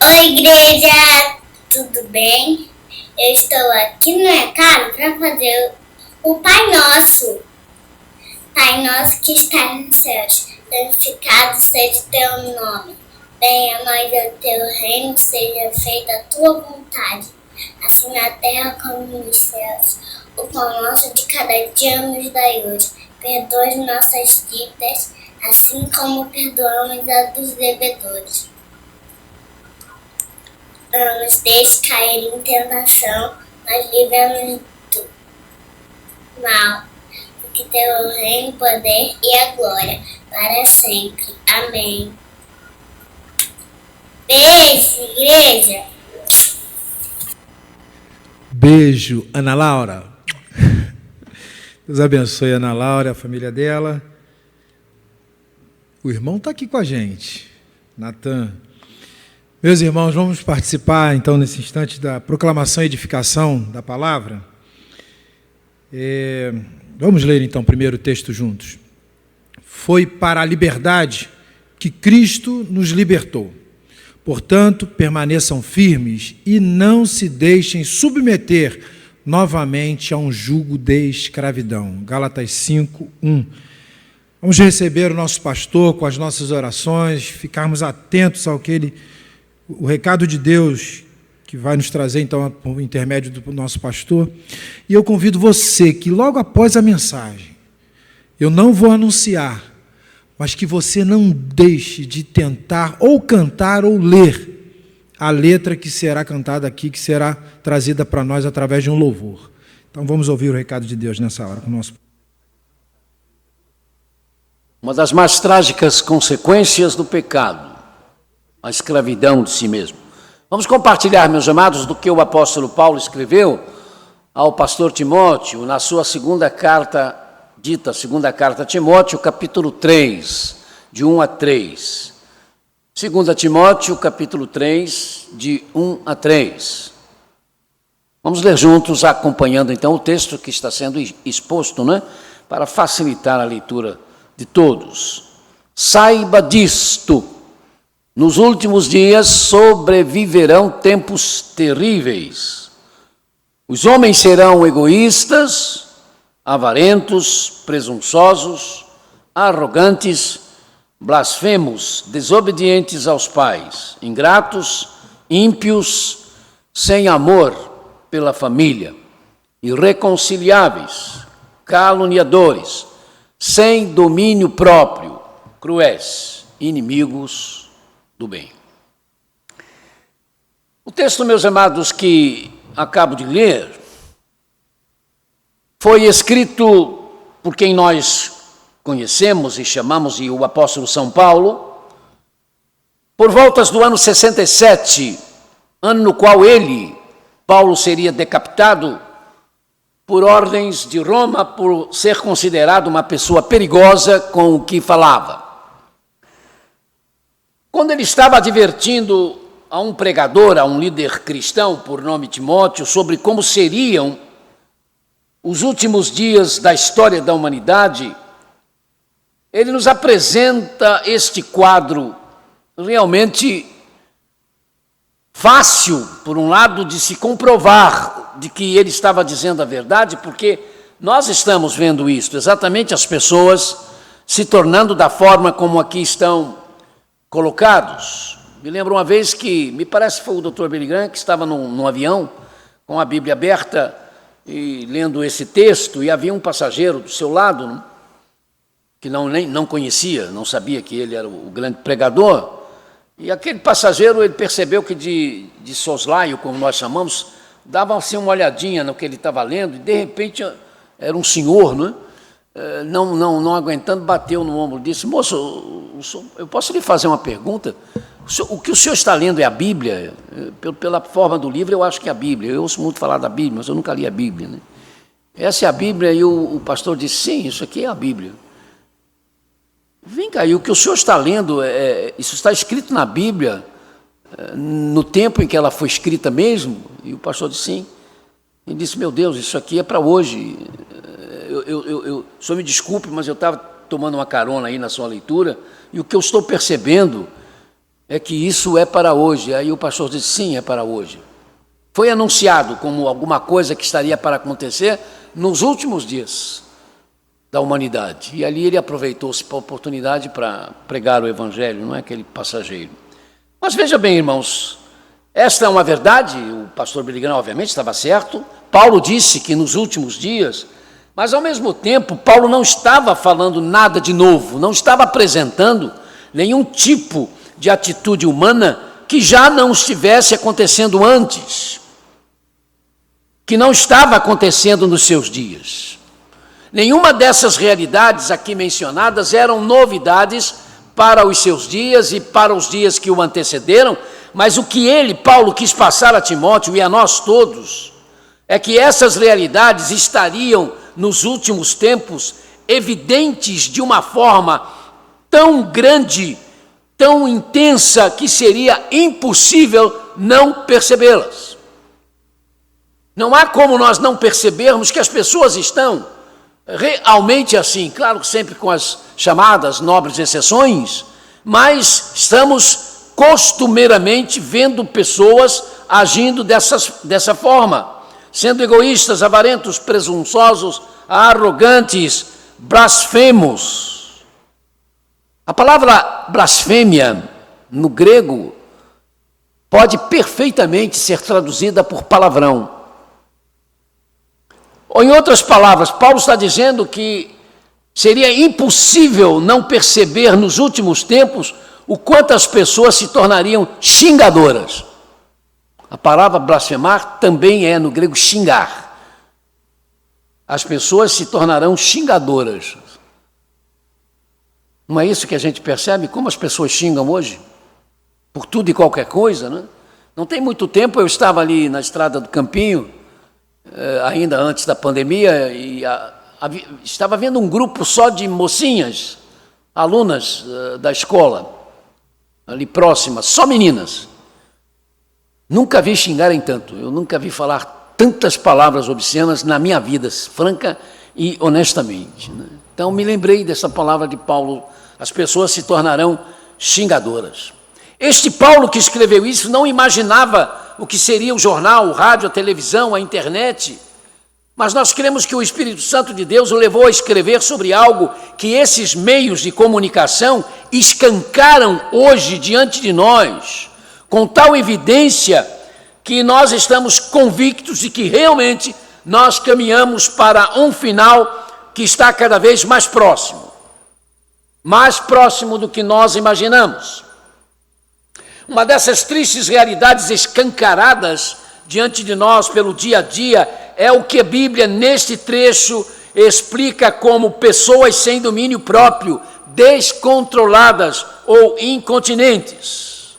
Oi, igreja! Tudo bem? Eu estou aqui no recado para fazer o Pai Nosso. Pai Nosso que está nos céus, santificado seja o teu nome. Venha a nós o teu reino, seja feita a tua vontade, assim na terra como nos céus. O pão nosso de cada dia nos dai hoje. Perdoa nossas dívidas, assim como perdoamos a dos devedores. Não nos deixe cair em tentação, mas livra-nos do mal. Porque teu reino, o poder e a glória, para sempre. Amém. Beijo, igreja. Beijo, Ana Laura. Deus abençoe a Ana Laura, a família dela. O irmão está aqui com a gente, Natan. Meus irmãos, vamos participar, então, nesse instante da proclamação e edificação da palavra. Vamos ler, então, primeiro o texto juntos. Foi para a liberdade que Cristo nos libertou. Portanto, permaneçam firmes e não se deixem submeter novamente a um jugo de escravidão. Gálatas 5:1. Vamos receber o nosso pastor com as nossas orações, ficarmos atentos ao que o recado de Deus que vai nos trazer, então, por intermédio do nosso pastor. E eu convido você que logo após a mensagem, eu não vou anunciar, mas que você não deixe de tentar ou cantar ou ler a letra que será cantada aqui, que será trazida para nós através de um louvor. Então vamos ouvir o recado de Deus nessa hora com o nosso. Uma das mais trágicas consequências do pecado, a escravidão de si mesmo. Vamos compartilhar, meus amados, do que o apóstolo Paulo escreveu ao pastor Timóteo, na sua segunda carta, dita segunda carta a Timóteo, capítulo 3, de 1 a 3. 2 Timóteo, capítulo 3, de 1 a 3. Vamos ler juntos, acompanhando então o texto que está sendo exposto, né? Para facilitar a leitura de todos. Saiba disto: nos últimos dias sobreviverão tempos terríveis. Os homens serão egoístas, avarentos, presunçosos, arrogantes, blasfemos, desobedientes aos pais, ingratos, ímpios, sem amor pela família, irreconciliáveis, caluniadores, sem domínio próprio, cruéis, inimigos do bem. O texto, meus amados, que acabo de ler, foi escrito por quem nós conhecemos e chamamos de o apóstolo São Paulo, por voltas do ano 67, ano no qual Paulo, seria decapitado por ordens de Roma por ser considerado uma pessoa perigosa com o que falava. Quando ele estava advertindo a um pregador, a um líder cristão por nome Timóteo, sobre como seriam os últimos dias da história da humanidade, ele nos apresenta este quadro realmente fácil, por um lado, de se comprovar de que ele estava dizendo a verdade, porque nós estamos vendo isso, exatamente as pessoas se tornando da forma como aqui estão colocados. Me lembro uma vez que, me parece que foi o Dr. Billy Graham, que estava num avião com a Bíblia aberta e lendo esse texto, e havia um passageiro do seu lado, né, que não conhecia, não sabia que ele era o grande pregador, e aquele passageiro, ele percebeu que de soslaio, como nós chamamos, dava assim uma olhadinha no que ele estava lendo, e de repente era um senhor, não é? Não aguentando, bateu no ombro e disse: moço, eu posso lhe fazer uma pergunta? O que o senhor está lendo é a Bíblia? Pela forma do livro, eu acho que é a Bíblia. Eu ouço muito falar da Bíblia, mas eu nunca li a Bíblia, né? Essa é a Bíblia? E o pastor disse: sim, isso aqui é a Bíblia. Vem cá, e o que o senhor está lendo, isso está escrito na Bíblia, no tempo em que ela foi escrita mesmo? E o pastor disse: sim. Ele disse: meu Deus, isso aqui é para hoje. O senhor me desculpe, mas eu estava tomando uma carona aí na sua leitura, e o que eu estou percebendo é que isso é para hoje. Aí o pastor disse: sim, é para hoje. Foi anunciado como alguma coisa que estaria para acontecer nos últimos dias da humanidade. E ali ele aproveitou-se para a oportunidade para pregar o Evangelho, não é aquele passageiro. Mas veja bem, irmãos, esta é uma verdade, o pastor Billy Graham obviamente estava certo. Paulo disse que nos últimos dias, mas ao mesmo tempo Paulo não estava falando nada de novo, não estava apresentando nenhum tipo de atitude humana que já não estivesse acontecendo antes, que não estava acontecendo nos seus dias. Nenhuma dessas realidades aqui mencionadas eram novidades para os seus dias e para os dias que o antecederam, mas o que ele, Paulo, quis passar a Timóteo e a nós todos, é que essas realidades estariam nos últimos tempos evidentes de uma forma tão grande, tão intensa, que seria impossível não percebê-las. Não há como nós não percebermos que as pessoas estão realmente assim, claro, sempre com as chamadas nobres exceções, mas estamos costumeiramente vendo pessoas agindo dessa forma, sendo egoístas, avarentos, presunçosos, arrogantes, blasfemos. A palavra blasfêmia, no grego, pode perfeitamente ser traduzida por palavrão. Ou, em outras palavras, Paulo está dizendo que seria impossível não perceber nos últimos tempos o quanto as pessoas se tornariam xingadoras. A palavra blasfemar também é, no grego, xingar. As pessoas se tornarão xingadoras. Não é isso que a gente percebe? Como as pessoas xingam hoje? Por tudo e qualquer coisa, né? Não tem muito tempo eu estava ali na estrada do Campinho, ainda antes da pandemia, e estava vendo um grupo só de mocinhas, alunas da escola, ali próximas, só meninas. Nunca vi xingarem tanto, eu nunca vi falar tantas palavras obscenas na minha vida, franca e honestamente, né? Então me lembrei dessa palavra de Paulo: as pessoas se tornarão xingadoras. Este Paulo que escreveu isso não imaginava o que seria o jornal, o rádio, a televisão, a internet, mas nós cremos que o Espírito Santo de Deus o levou a escrever sobre algo que esses meios de comunicação escancaram hoje diante de nós, com tal evidência que nós estamos convictos de que realmente nós caminhamos para um final que está cada vez mais próximo do que nós imaginamos. Uma dessas tristes realidades escancaradas diante de nós pelo dia a dia é o que a Bíblia, neste trecho, explica como pessoas sem domínio próprio, descontroladas ou incontinentes.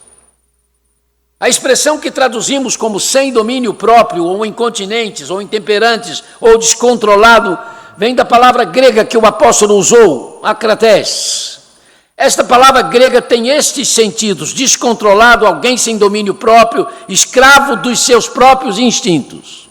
A expressão que traduzimos como sem domínio próprio, ou incontinentes, ou intemperantes, ou descontrolado, vem da palavra grega que o apóstolo usou, akrates. Esta palavra grega tem estes sentidos: descontrolado, alguém sem domínio próprio, escravo dos seus próprios instintos.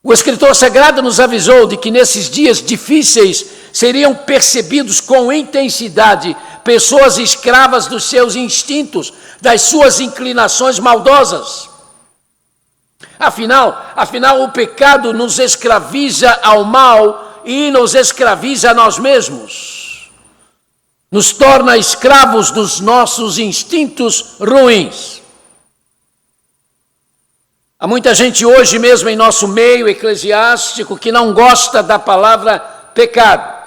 O escritor sagrado nos avisou de que nesses dias difíceis seriam percebidos com intensidade pessoas escravas dos seus instintos, das suas inclinações maldosas. Afinal, o pecado nos escraviza ao mal e nos escraviza a nós mesmos. Nos torna escravos dos nossos instintos ruins. Há muita gente hoje mesmo em nosso meio eclesiástico que não gosta da palavra pecado.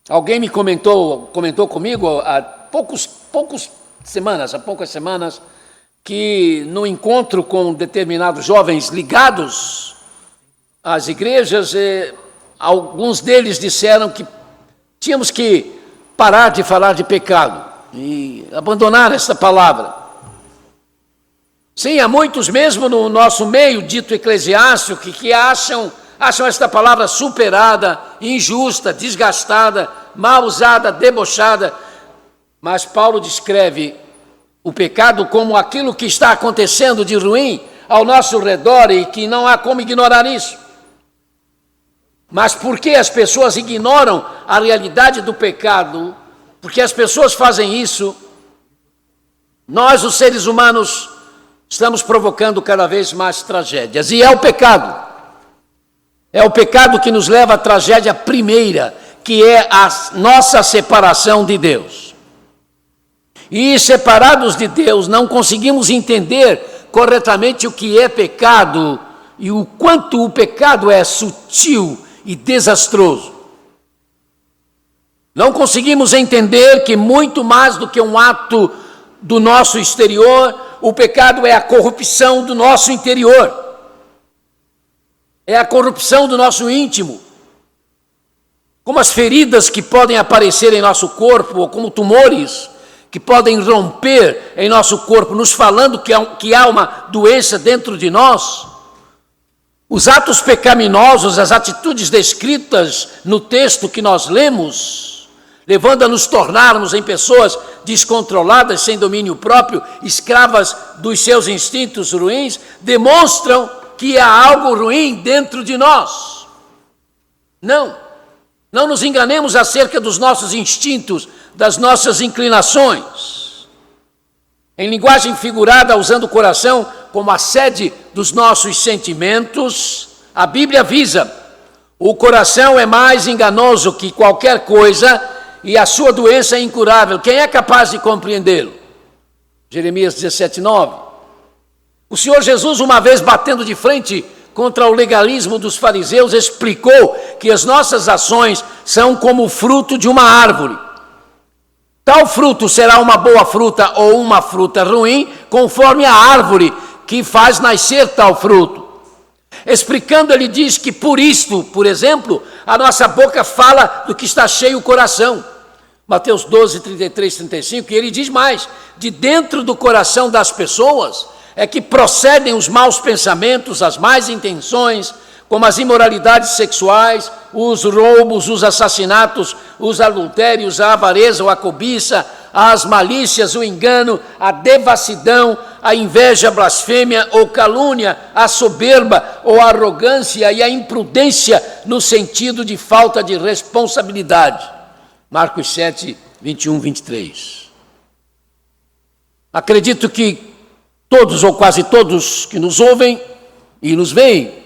Alguém me comentou comigo há poucas semanas, que no encontro com determinados jovens ligados às igrejas, alguns deles disseram que tínhamos que parar de falar de pecado e abandonar essa palavra. Sim, há muitos mesmo no nosso meio dito eclesiástico que acham esta palavra superada, injusta, desgastada, mal usada, debochada. Mas Paulo descreve o pecado como aquilo que está acontecendo de ruim ao nosso redor e que não há como ignorar isso. Mas por que as pessoas ignoram a realidade do pecado? Porque as pessoas fazem isso, nós, os seres humanos, estamos provocando cada vez mais tragédias. E é o pecado. É o pecado que nos leva à tragédia primeira, que é a nossa separação de Deus. E separados de Deus, não conseguimos entender corretamente o que é pecado e o quanto o pecado é sutil e desastroso. Não conseguimos entender que muito mais do que um ato do nosso exterior, o pecado é a corrupção do nosso interior. É a corrupção do nosso íntimo. Como as feridas que podem aparecer em nosso corpo, ou como tumores que podem romper em nosso corpo, nos falando que há uma doença dentro de nós. Os atos pecaminosos, as atitudes descritas no texto que nós lemos, levando a nos tornarmos em pessoas descontroladas, sem domínio próprio, escravas dos seus instintos ruins, demonstram que há algo ruim dentro de nós. Não nos enganemos acerca dos nossos instintos, das nossas inclinações. Em linguagem figurada, usando o coração como a sede dos nossos sentimentos, a Bíblia avisa: o coração é mais enganoso que qualquer coisa e a sua doença é incurável. Quem é capaz de compreendê-lo? Jeremias 17:9. O Senhor Jesus, uma vez batendo de frente contra o legalismo dos fariseus, explicou que as nossas ações são como o fruto de uma árvore. Tal fruto será uma boa fruta ou uma fruta ruim, conforme a árvore que faz nascer tal fruto. Explicando, ele diz que por isto, por exemplo, a nossa boca fala do que está cheio o coração. Mateus 12, 33, 35, e ele diz mais: de dentro do coração das pessoas é que procedem os maus pensamentos, as más intenções, como as imoralidades sexuais, os roubos, os assassinatos, os adultérios, a avareza ou a cobiça, as malícias, o engano, a devassidão, a inveja, a blasfêmia ou calúnia, a soberba ou a arrogância e a imprudência no sentido de falta de responsabilidade. Marcos 7, 21, 23. Acredito que todos ou quase todos que nos ouvem e nos veem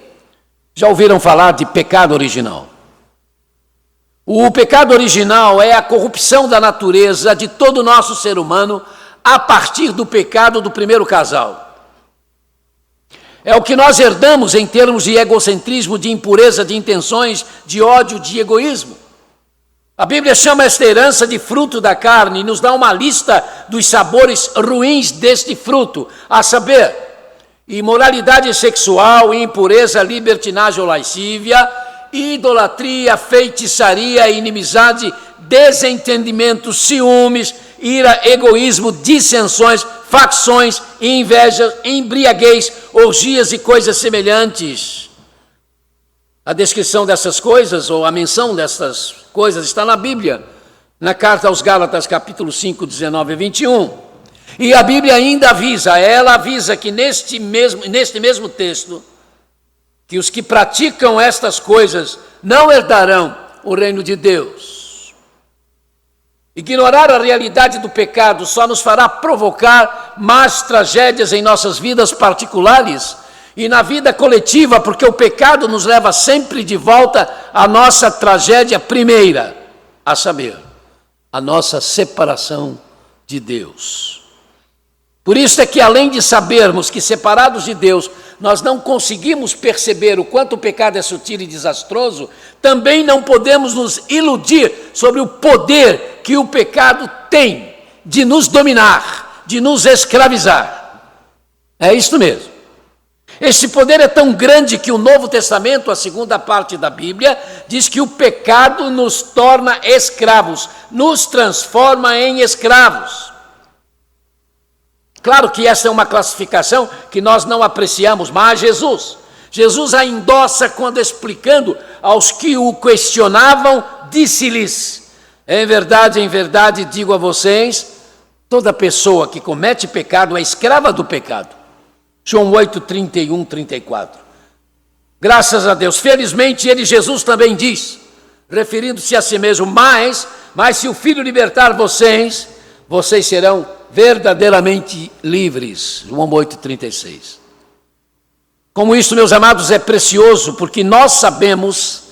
já ouviram falar de pecado original. O pecado original é a corrupção da natureza de todo o nosso ser humano a partir do pecado do primeiro casal. É o que nós herdamos em termos de egocentrismo, de impureza, de intenções, de ódio, de egoísmo. A Bíblia chama esta herança de fruto da carne e nos dá uma lista dos sabores ruins deste fruto, a saber, imoralidade sexual, impureza, libertinagem ou lascívia, idolatria, feitiçaria, inimizade, desentendimento, ciúmes, ira, egoísmo, dissensões, facções, inveja, embriaguez, orgias e coisas semelhantes. A descrição dessas coisas, ou a menção dessas coisas, está na Bíblia, na carta aos Gálatas, capítulo 5, 19 e 21. E a Bíblia ainda avisa que neste mesmo texto, que os que praticam estas coisas não herdarão o reino de Deus. Ignorar a realidade do pecado só nos fará provocar mais tragédias em nossas vidas particulares e na vida coletiva, porque o pecado nos leva sempre de volta à nossa tragédia primeira, a saber, a nossa separação de Deus. Por isso é que, além de sabermos que separados de Deus nós não conseguimos perceber o quanto o pecado é sutil e desastroso, também não podemos nos iludir sobre o poder que o pecado tem de nos dominar, de nos escravizar. É isso mesmo. Esse poder é tão grande que o Novo Testamento, a segunda parte da Bíblia, diz que o pecado nos torna escravos, nos transforma em escravos. Claro que essa é uma classificação que nós não apreciamos, mas Jesus a endossa quando explicando aos que o questionavam, disse-lhes: em verdade, digo a vocês, toda pessoa que comete pecado é escrava do pecado. João 8, 31, 34. Graças a Deus, felizmente ele, Jesus, também diz, referindo-se a si mesmo, mas se o Filho libertar vocês serão verdadeiramente livres. João 8, 36. Como isso, meus amados, é precioso, porque nós sabemos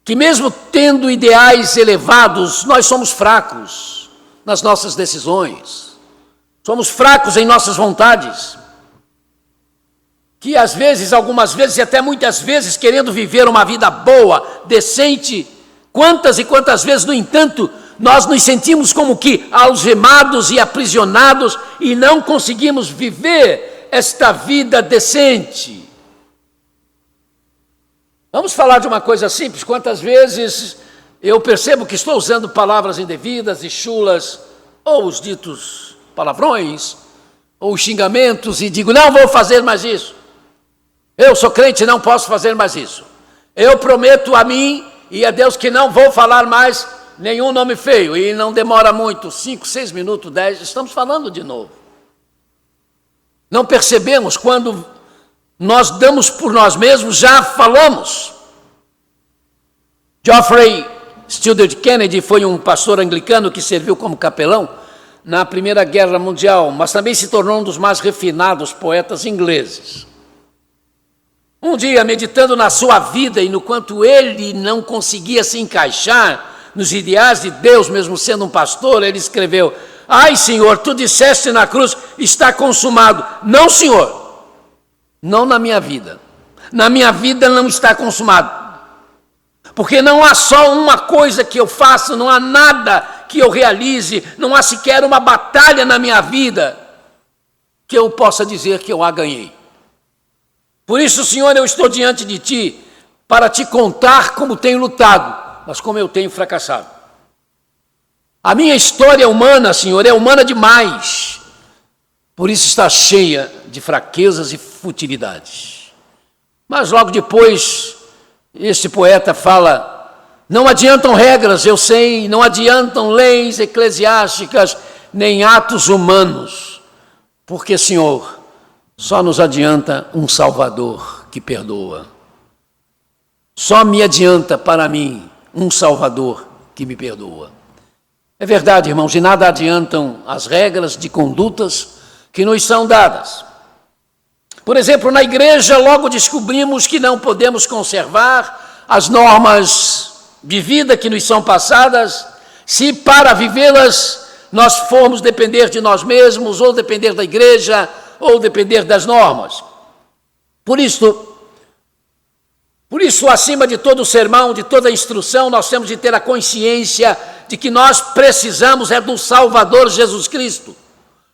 que mesmo tendo ideais elevados, nós somos fracos nas nossas decisões, somos fracos em nossas vontades, que às vezes, algumas vezes e até muitas vezes, querendo viver uma vida boa, decente, quantas e quantas vezes, no entanto, nós nos sentimos como que algemados e aprisionados e não conseguimos viver esta vida decente. Vamos falar de uma coisa simples. Quantas vezes eu percebo que estou usando palavras indevidas e chulas, ou os ditos palavrões, ou xingamentos, e digo, não vou fazer mais isso. Eu sou crente, não posso fazer mais isso. Eu prometo a mim e a Deus que não vou falar mais nenhum nome feio. E não demora muito, 5, 6 minutos, 10, estamos falando de novo. Não percebemos quando nós damos por nós mesmos, já falamos. Geoffrey Stuart Kennedy foi um pastor anglicano que serviu como capelão na Primeira Guerra Mundial, mas também se tornou um dos mais refinados poetas ingleses. Um dia, meditando na sua vida e no quanto ele não conseguia se encaixar nos ideais de Deus, mesmo sendo um pastor, ele escreveu: ai, Senhor, tu disseste na cruz, está consumado. Não, Senhor, não na minha vida. Na minha vida não está consumado. Porque não há só uma coisa que eu faça, não há nada que eu realize, não há sequer uma batalha na minha vida que eu possa dizer que eu a ganhei. Por isso, Senhor, eu estou diante de Ti para Te contar como tenho lutado, mas como eu tenho fracassado. A minha história humana, Senhor, é humana demais. Por isso está cheia de fraquezas e futilidades. Mas logo depois, este poeta fala: não adiantam regras, eu sei, não adiantam leis eclesiásticas, nem atos humanos, porque, Senhor, só nos adianta um Salvador que perdoa. Só me adianta para mim um Salvador que me perdoa. É verdade, irmãos, de nada adiantam as regras de condutas que nos são dadas. Por exemplo, na igreja logo descobrimos que não podemos conservar as normas de vida que nos são passadas, se para vivê-las nós formos depender de nós mesmos, ou depender da igreja, ou depender das normas. Por isso, acima de todo sermão, de toda instrução, nós temos de ter a consciência de que nós precisamos do Salvador Jesus Cristo.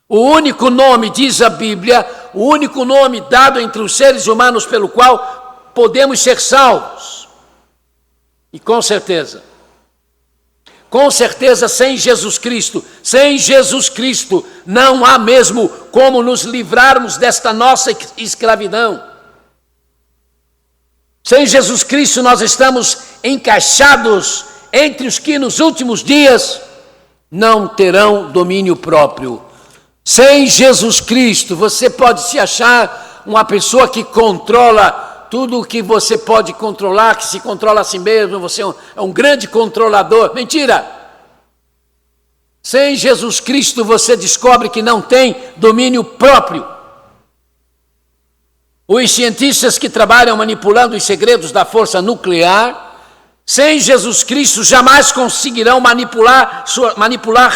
O único nome, diz a Bíblia, o único nome dado entre os seres humanos pelo qual podemos ser salvos. E com certeza, sem Jesus Cristo, não há mesmo como nos livrarmos desta nossa escravidão. Sem Jesus Cristo nós estamos encaixados entre os que nos últimos dias não terão domínio próprio. Sem Jesus Cristo, você pode se achar uma pessoa que controla tudo o que você pode controlar, que se controla a si mesmo, você é um grande controlador. Mentira! Sem Jesus Cristo você descobre que não tem domínio próprio. Os cientistas que trabalham manipulando os segredos da força nuclear, sem Jesus Cristo jamais conseguirão manipular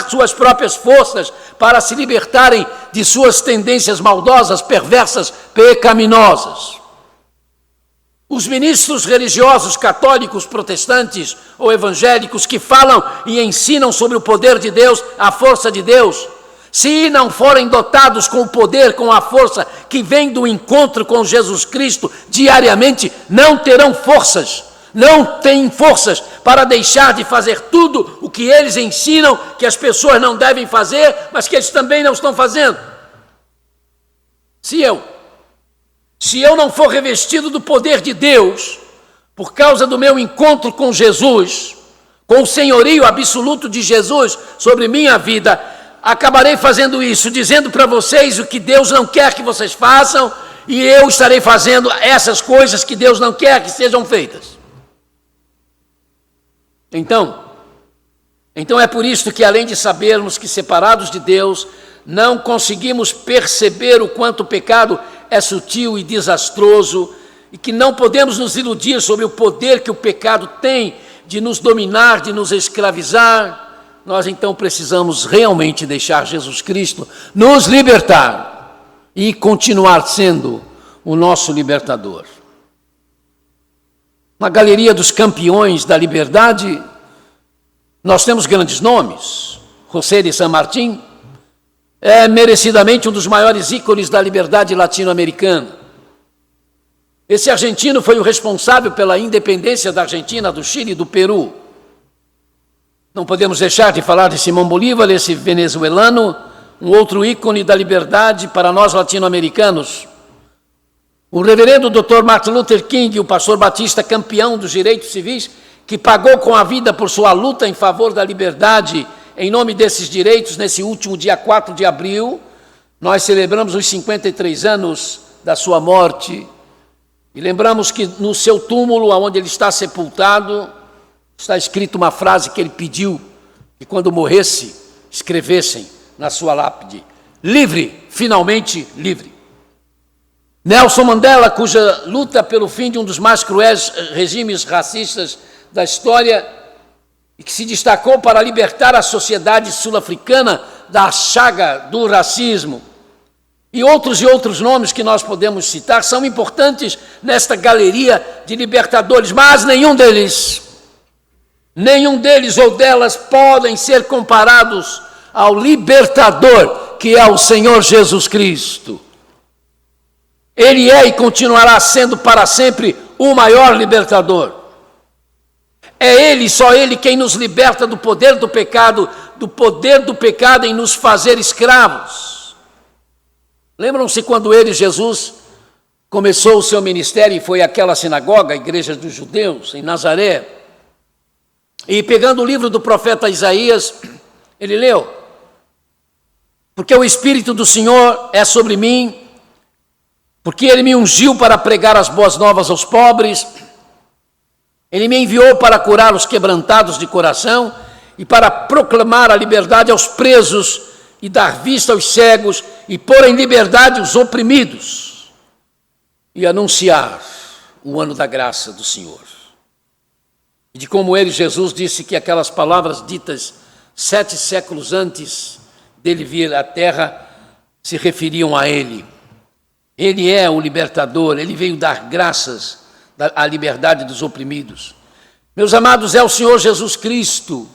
suas próprias forças para se libertarem de suas tendências maldosas, perversas, pecaminosas. Os ministros religiosos católicos, protestantes ou evangélicos que falam e ensinam sobre o poder de Deus, a força de Deus, se não forem dotados com o poder, com a força que vem do encontro com Jesus Cristo diariamente, não terão forças, não têm forças para deixar de fazer tudo o que eles ensinam que as pessoas não devem fazer, mas que eles também não estão fazendo. Se eu não for revestido do poder de Deus, por causa do meu encontro com Jesus, com o senhorio absoluto de Jesus sobre minha vida, acabarei fazendo isso, dizendo para vocês o que Deus não quer que vocês façam, e eu estarei fazendo essas coisas que Deus não quer que sejam feitas. Então é por isso que, além de sabermos que separados de Deus, não conseguimos perceber o quanto o pecado é sutil e desastroso, e que não podemos nos iludir sobre o poder que o pecado tem de nos dominar, de nos escravizar, nós então precisamos realmente deixar Jesus Cristo nos libertar e continuar sendo o nosso libertador. Na galeria dos campeões da liberdade, nós temos grandes nomes. José de San Martín é merecidamente um dos maiores ícones da liberdade latino-americana. Esse argentino foi o responsável pela independência da Argentina, do Chile e do Peru. Não podemos deixar de falar de Simão Bolívar, esse venezuelano, um outro ícone da liberdade para nós latino-americanos. O reverendo Dr. Martin Luther King, o pastor batista campeão dos direitos civis, que pagou com a vida por sua luta em favor da liberdade, em nome desses direitos, nesse último dia 4 de abril, nós celebramos os 53 anos da sua morte. E lembramos que no seu túmulo, onde ele está sepultado, está escrito uma frase que ele pediu que quando morresse, escrevessem na sua lápide: livre, finalmente livre. Nelson Mandela, cuja luta pelo fim de um dos mais cruéis regimes racistas da história, e que se destacou para libertar a sociedade sul-africana da chaga do racismo, e outros nomes que nós podemos citar, são importantes nesta galeria de libertadores, mas nenhum deles ou delas podem ser comparados ao libertador que é o Senhor Jesus Cristo. Ele é e continuará sendo para sempre o maior libertador. É Ele, só Ele, quem nos liberta do poder do pecado em nos fazer escravos. Lembram-se quando ele, Jesus, começou o seu ministério e foi àquela sinagoga, a igreja dos judeus, em Nazaré, e pegando o livro do profeta Isaías, ele leu: porque o Espírito do Senhor é sobre mim, porque Ele me ungiu para pregar as boas novas aos pobres, Ele me enviou para curar os quebrantados de coração e para proclamar a liberdade aos presos e dar vista aos cegos e pôr em liberdade os oprimidos e anunciar o ano da graça do Senhor. E de como ele, Jesus, disse que aquelas palavras ditas 7 séculos antes dele vir à terra se referiam a ele. Ele é o libertador, ele veio dar graças à liberdade dos oprimidos. Meus amados, é o Senhor Jesus Cristo,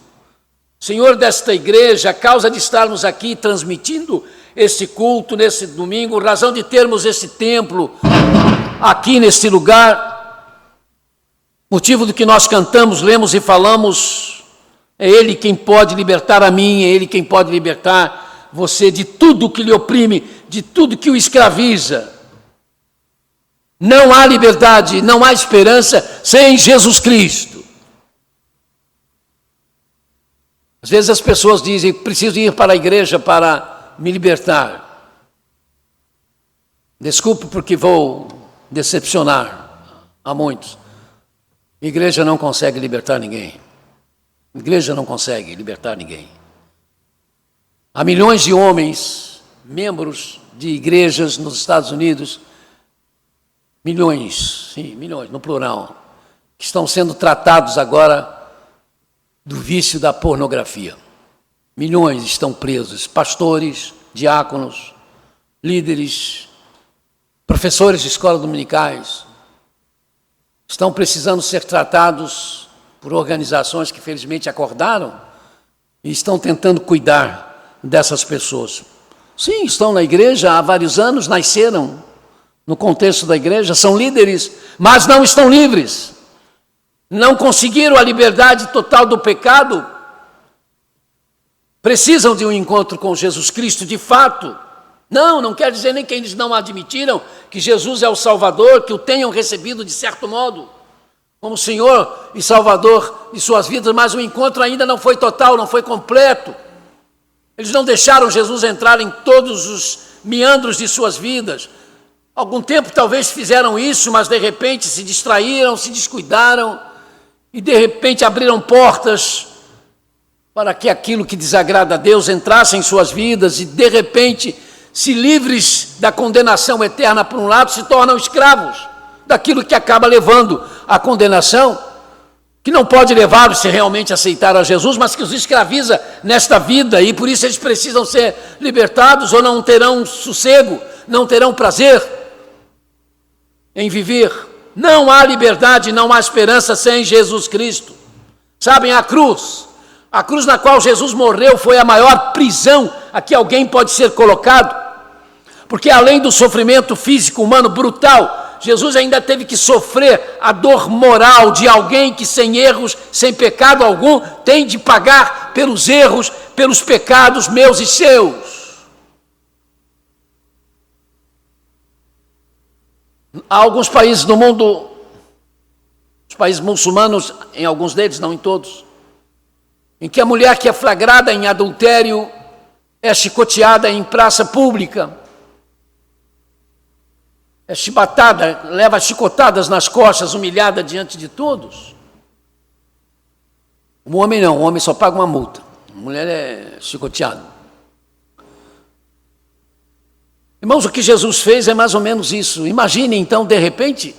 Senhor desta igreja, a causa de estarmos aqui transmitindo esse culto nesse domingo, razão de termos esse templo aqui neste lugar, motivo do que nós cantamos, lemos e falamos. É Ele quem pode libertar a mim, é Ele quem pode libertar você de tudo que lhe oprime, de tudo que o escraviza. Não há liberdade, não há esperança sem Jesus Cristo. Às vezes as pessoas dizem: preciso ir para a igreja para me libertar. Desculpe porque vou decepcionar a muitos. A igreja não consegue libertar ninguém. A igreja não consegue libertar ninguém. Há milhões de homens, membros de igrejas nos Estados Unidos, milhões, no plural, que estão sendo tratados agora do vício da pornografia. Milhões estão presos, pastores, diáconos, líderes, professores de escolas dominicais, estão precisando ser tratados por organizações que felizmente acordaram e estão tentando cuidar dessas pessoas. Sim, estão na igreja há vários anos, nasceram no contexto da igreja, são líderes, mas não estão livres. Não conseguiram a liberdade total do pecado. Precisam de um encontro com Jesus Cristo de fato. Não quer dizer nem que eles não admitiram que Jesus é o Salvador, que o tenham recebido de certo modo como Senhor e Salvador de suas vidas, mas o encontro ainda não foi total, não foi completo. Eles não deixaram Jesus entrar em todos os meandros de suas vidas. Algum tempo talvez fizeram isso, mas de repente se distraíram, se descuidaram e de repente abriram portas para que aquilo que desagrada a Deus entrasse em suas vidas e de repente, se livres da condenação eterna por um lado, se tornam escravos daquilo que acaba levando à condenação, que não pode levá-los se realmente aceitar a Jesus, mas que os escraviza nesta vida, e por isso eles precisam ser libertados, ou não terão sossego, não terão prazer em viver. Não há liberdade, não há esperança sem Jesus Cristo. Sabem, a cruz na qual Jesus morreu foi a maior prisão a que alguém pode ser colocado, porque além do sofrimento físico humano brutal, Jesus ainda teve que sofrer a dor moral de alguém que sem erros, sem pecado algum, tem de pagar pelos erros, pelos pecados meus e seus. Há alguns países no mundo, os países muçulmanos, em alguns deles, não em todos, em que a mulher que é flagrada em adultério é chicoteada em praça pública, é chibatada, leva chicotadas nas costas, humilhada diante de todos. O homem não, o homem só paga uma multa, a mulher é chicoteada. Irmãos, o que Jesus fez é mais ou menos isso. Imagine então, de repente,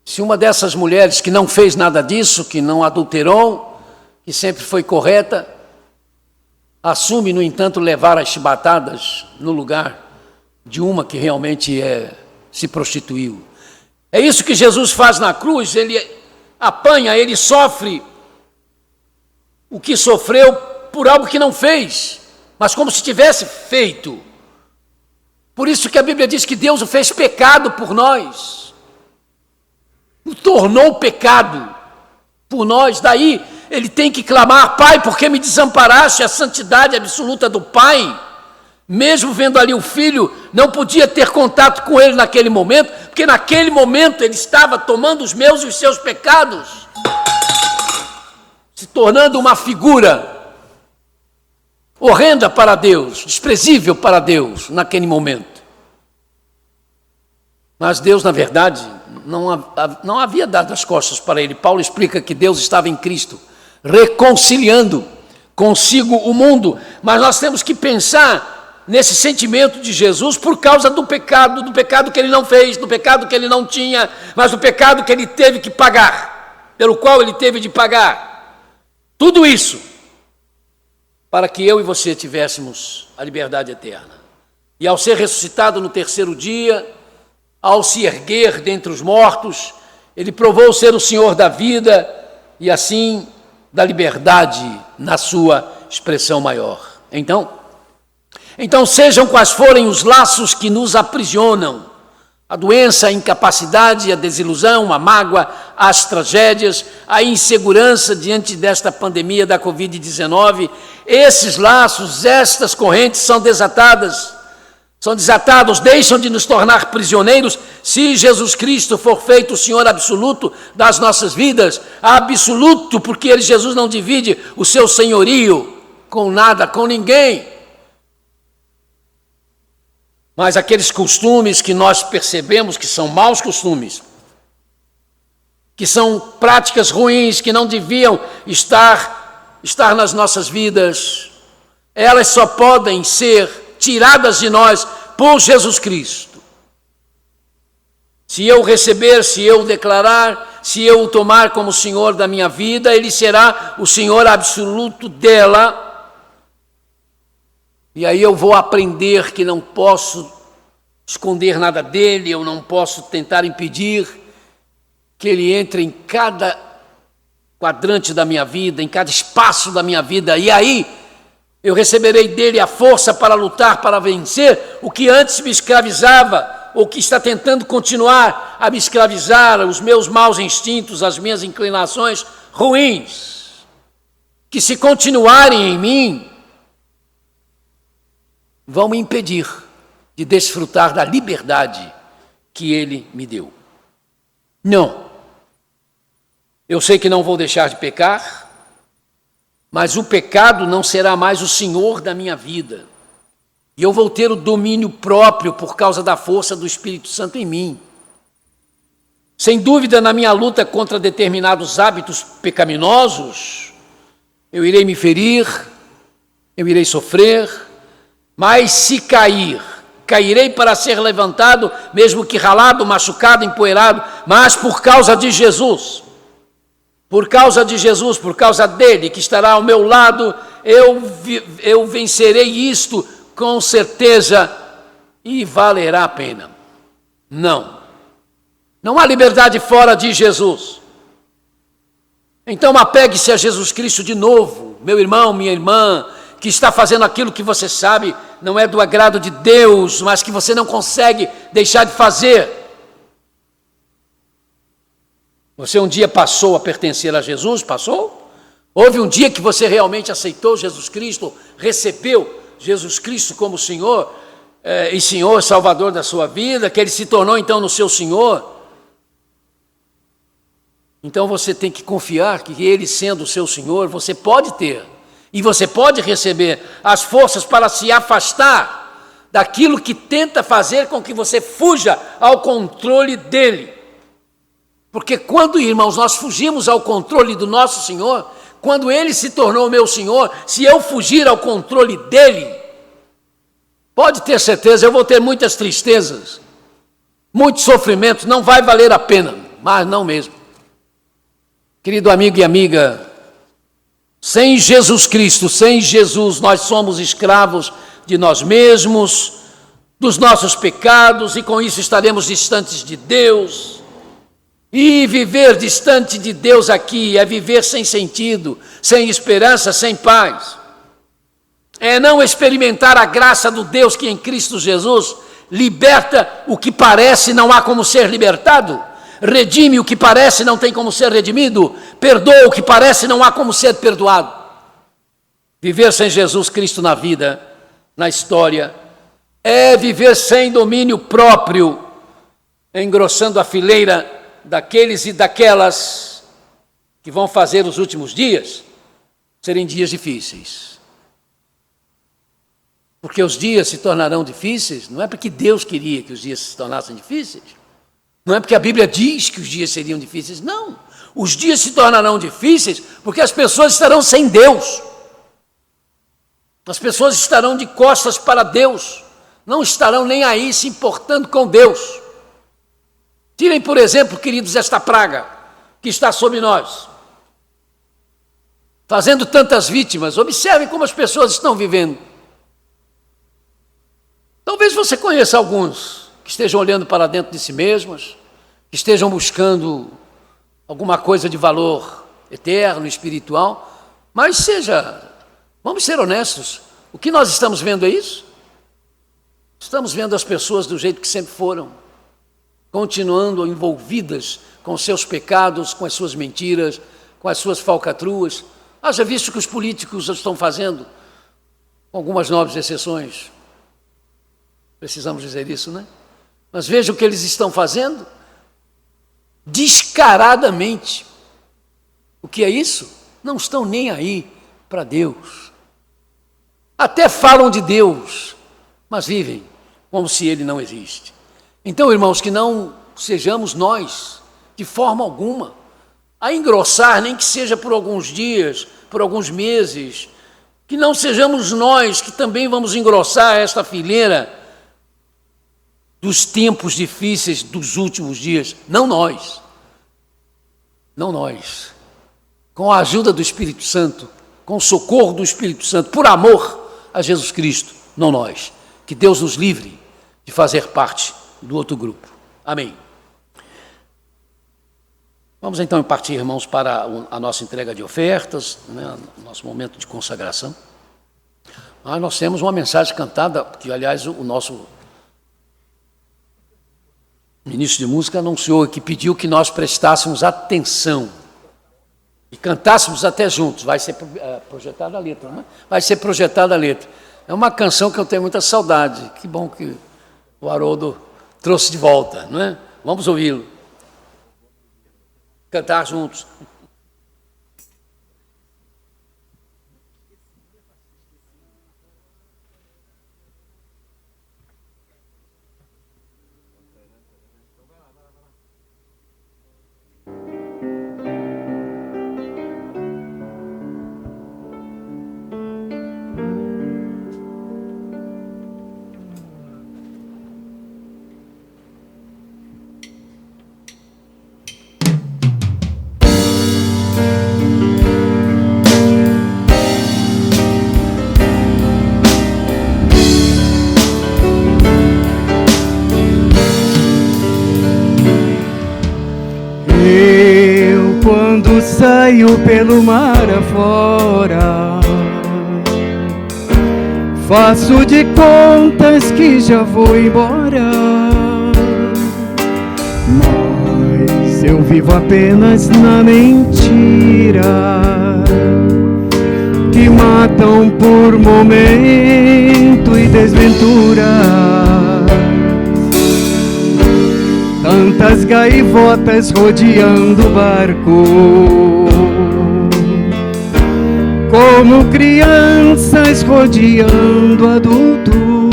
se uma dessas mulheres que não fez nada disso, que não adulterou, que sempre foi correta, assume, no entanto, levar as chibatadas no lugar de uma que realmente se prostituiu. É isso que Jesus faz na cruz, ele apanha, ele sofre o que sofreu por algo que não fez, mas como se tivesse feito. Por isso que a Bíblia diz que Deus o fez pecado por nós, o tornou pecado por nós. Daí ele tem que clamar: Pai, por que me desamparaste? A santidade absoluta do Pai, mesmo vendo ali o Filho, não podia ter contato com ele naquele momento, porque naquele momento ele estava tomando os meus e os seus pecados, se tornando uma figura horrenda para Deus, desprezível para Deus naquele momento. Mas Deus, na verdade, não havia dado as costas para ele. Paulo explica que Deus estava em Cristo, reconciliando consigo o mundo. Mas nós temos que pensar nesse sentimento de Jesus por causa do pecado que ele não fez, do pecado que ele não tinha, mas do pecado que ele teve que pagar, pelo qual ele teve de pagar. Tudo isso para que eu e você tivéssemos a liberdade eterna. E ao ser ressuscitado no terceiro dia, ao se erguer dentre os mortos, ele provou ser o Senhor da vida e assim da liberdade na sua expressão maior. Então sejam quais forem os laços que nos aprisionam, a doença, a incapacidade, a desilusão, a mágoa, as tragédias, a insegurança diante desta pandemia da Covid-19, esses laços, estas correntes são desatados, deixam de nos tornar prisioneiros se Jesus Cristo for feito o Senhor absoluto das nossas vidas, absoluto, porque Jesus não divide o seu senhorio com nada, com ninguém. Mas aqueles costumes que nós percebemos que são maus costumes, que são práticas ruins, que não deviam estar nas nossas vidas, elas só podem ser tiradas de nós por Jesus Cristo. Se eu receber, se eu declarar, se eu o tomar como Senhor da minha vida, Ele será o Senhor absoluto dela. E aí eu vou aprender que não posso esconder nada dele, eu não posso tentar impedir que ele entre em cada quadrante da minha vida, em cada espaço da minha vida. E aí Eu receberei dele a força para lutar, para vencer o que antes me escravizava, ou que está tentando continuar a me escravizar, os meus maus instintos, as minhas inclinações ruins, que se continuarem em mim, vão me impedir de desfrutar da liberdade que ele me deu. Não. Eu sei que não vou deixar de pecar, mas o pecado não será mais o senhor da minha vida. E eu vou ter o domínio próprio por causa da força do Espírito Santo em mim. Sem dúvida, na minha luta contra determinados hábitos pecaminosos, eu irei me ferir, eu irei sofrer, mas se cair, cairei para ser levantado, mesmo que ralado, machucado, empoeirado, mas por causa de Jesus. Por causa de Jesus, por causa dele que estará ao meu lado, eu vencerei isto com certeza e valerá a pena. Não há liberdade fora de Jesus. Então apegue-se a Jesus Cristo de novo, meu irmão, minha irmã, que está fazendo aquilo que você sabe não é do agrado de Deus, mas que você não consegue deixar de fazer. Você um dia passou a pertencer a Jesus? Passou? Houve um dia que você realmente aceitou Jesus Cristo, recebeu Jesus Cristo como Senhor e Senhor Salvador da sua vida, que Ele se tornou então no seu Senhor? Então você tem que confiar que Ele sendo o seu Senhor, você pode ter e você pode receber as forças para se afastar daquilo que tenta fazer com que você fuja ao controle dEle. Porque quando, irmãos, nós fugimos ao controle do nosso Senhor, quando Ele se tornou meu Senhor, se eu fugir ao controle dEle, pode ter certeza, eu vou ter muitas tristezas, muitos sofrimentos, não vai valer a pena, mas não mesmo. Querido amigo e amiga, sem Jesus Cristo, sem Jesus, nós somos escravos de nós mesmos, dos nossos pecados, e com isso estaremos distantes de Deus. E viver distante de Deus aqui é viver sem sentido, sem esperança, sem paz. É não experimentar a graça do Deus que em Cristo Jesus liberta o que parece não há como ser libertado, redime o que parece não tem como ser redimido, perdoa o que parece não há como ser perdoado. Viver sem Jesus Cristo na vida, na história, é viver sem domínio próprio, engrossando a fileira daqueles e daquelas que vão fazer os últimos dias serem dias difíceis. Porque os dias se tornarão difíceis, não é porque Deus queria que os dias se tornassem difíceis, não é porque a Bíblia diz que os dias seriam difíceis, não. Os dias se tornarão difíceis porque as pessoas estarão sem Deus. As pessoas estarão de costas para Deus, não estarão nem aí se importando com Deus. Tirem, por exemplo, queridos, esta praga que está sobre nós, fazendo tantas vítimas. Observem como as pessoas estão vivendo. Talvez você conheça alguns que estejam olhando para dentro de si mesmos, que estejam buscando alguma coisa de valor eterno, espiritual, mas vamos ser honestos, o que nós estamos vendo é isso? Estamos vendo as pessoas do jeito que sempre foram, continuando envolvidas com seus pecados, com as suas mentiras, com as suas falcatruas. Haja visto que os políticos estão fazendo, com algumas nobres exceções. Precisamos dizer isso, né? Mas veja o que eles estão fazendo descaradamente. O que é isso? Não estão nem aí para Deus. Até falam de Deus, mas vivem como se Ele não existe. Então, irmãos, que não sejamos nós, de forma alguma, a engrossar, nem que seja por alguns dias, por alguns meses, que não sejamos nós que também vamos engrossar esta fileira dos tempos difíceis dos últimos dias. Não nós. Não nós. Com a ajuda do Espírito Santo, com o socorro do Espírito Santo, por amor a Jesus Cristo, não nós. Que Deus nos livre de fazer parte do outro grupo. Amém. Vamos então partir, irmãos, para a nossa entrega de ofertas, né, o nosso momento de consagração. Nós temos uma mensagem cantada, que, aliás, o nosso ministro de música anunciou que pediu que nós prestássemos atenção e cantássemos até juntos. Vai ser projetada a letra, né? Vai ser projetada a letra. É uma canção que eu tenho muita saudade. Que bom que o Haroldo trouxe de volta, não é? Vamos ouvi-lo. Cantar juntos. Saio pelo mar afora, faço de contas que já vou embora, mas eu vivo apenas na mentira que matam por momento e desventura. Tantas gaivotas rodeando o barco, como crianças rodeando adulto.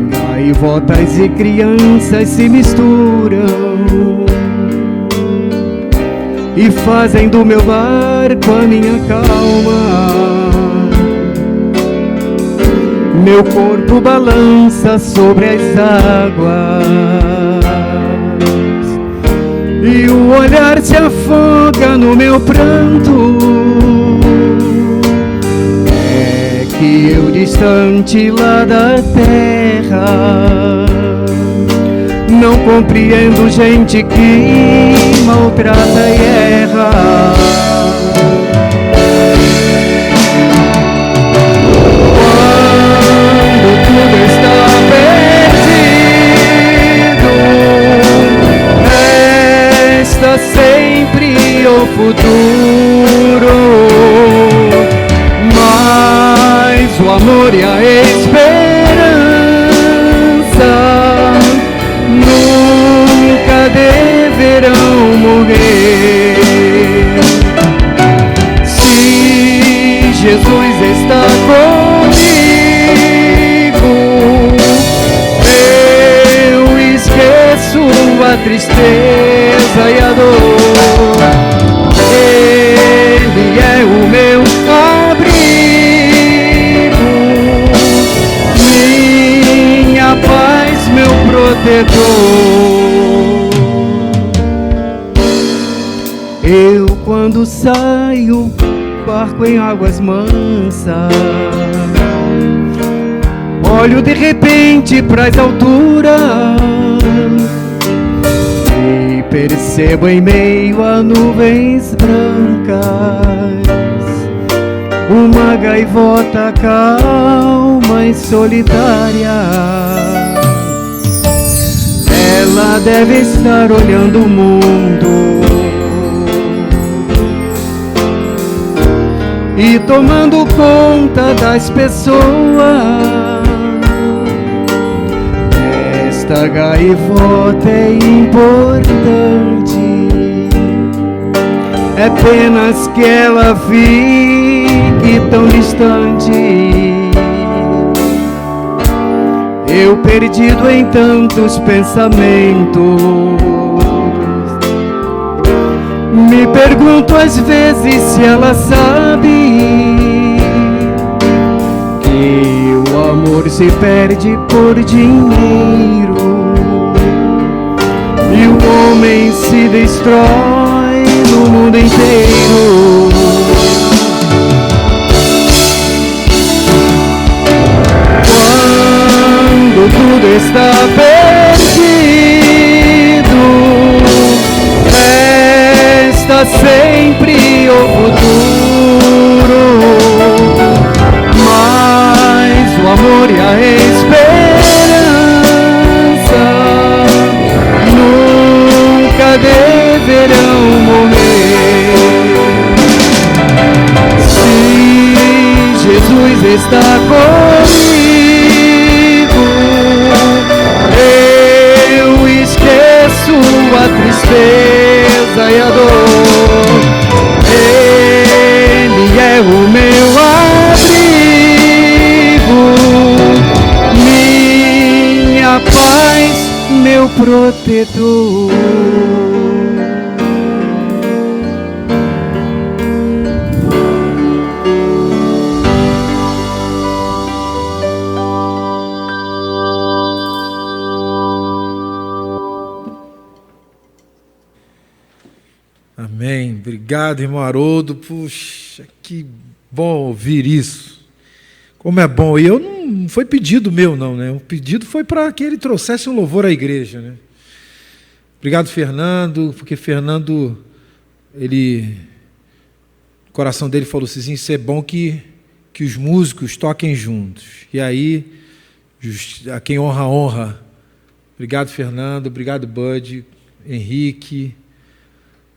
Gaivotas e crianças se misturam e fazem do meu barco a minha calma. Meu corpo balança sobre as águas e o olhar se afoga no meu pranto. É que eu, distante lá da terra, não compreendo gente que maltrata e erra. Tudo está perdido, resta sempre o futuro, mas o amor e a esperança nunca deverão morrer. Se Jesus está comigo, a tristeza e a dor. Ele é o meu abrigo, minha paz, meu protetor. Eu, quando saio, barco em águas mansas, olho de repente pras alturas e percebo em meio a nuvens brancas uma gaivota calma e solitária. Ela deve estar olhando o mundo e tomando conta das pessoas. Esta gaivota é importante, é apenas que ela fique tão distante. Eu, perdido em tantos pensamentos, me pergunto às vezes se ela sabe que o amor se perde por dinheiro e o homem se destrói no mundo inteiro. Quando tudo está perdido, resta sempre o futuro, protetor. Amém. Obrigado, irmão Haroldo. Puxa, que bom ouvir isso. Como é bom. E eu não foi pedido meu, não, né? O pedido foi para que ele trouxesse um louvor à igreja, né? Obrigado, Fernando, porque Fernando, o coração dele falou assim: isso é bom que os músicos toquem juntos. E aí, a quem honra, honra. Obrigado, Fernando. Obrigado, Bud, Henrique,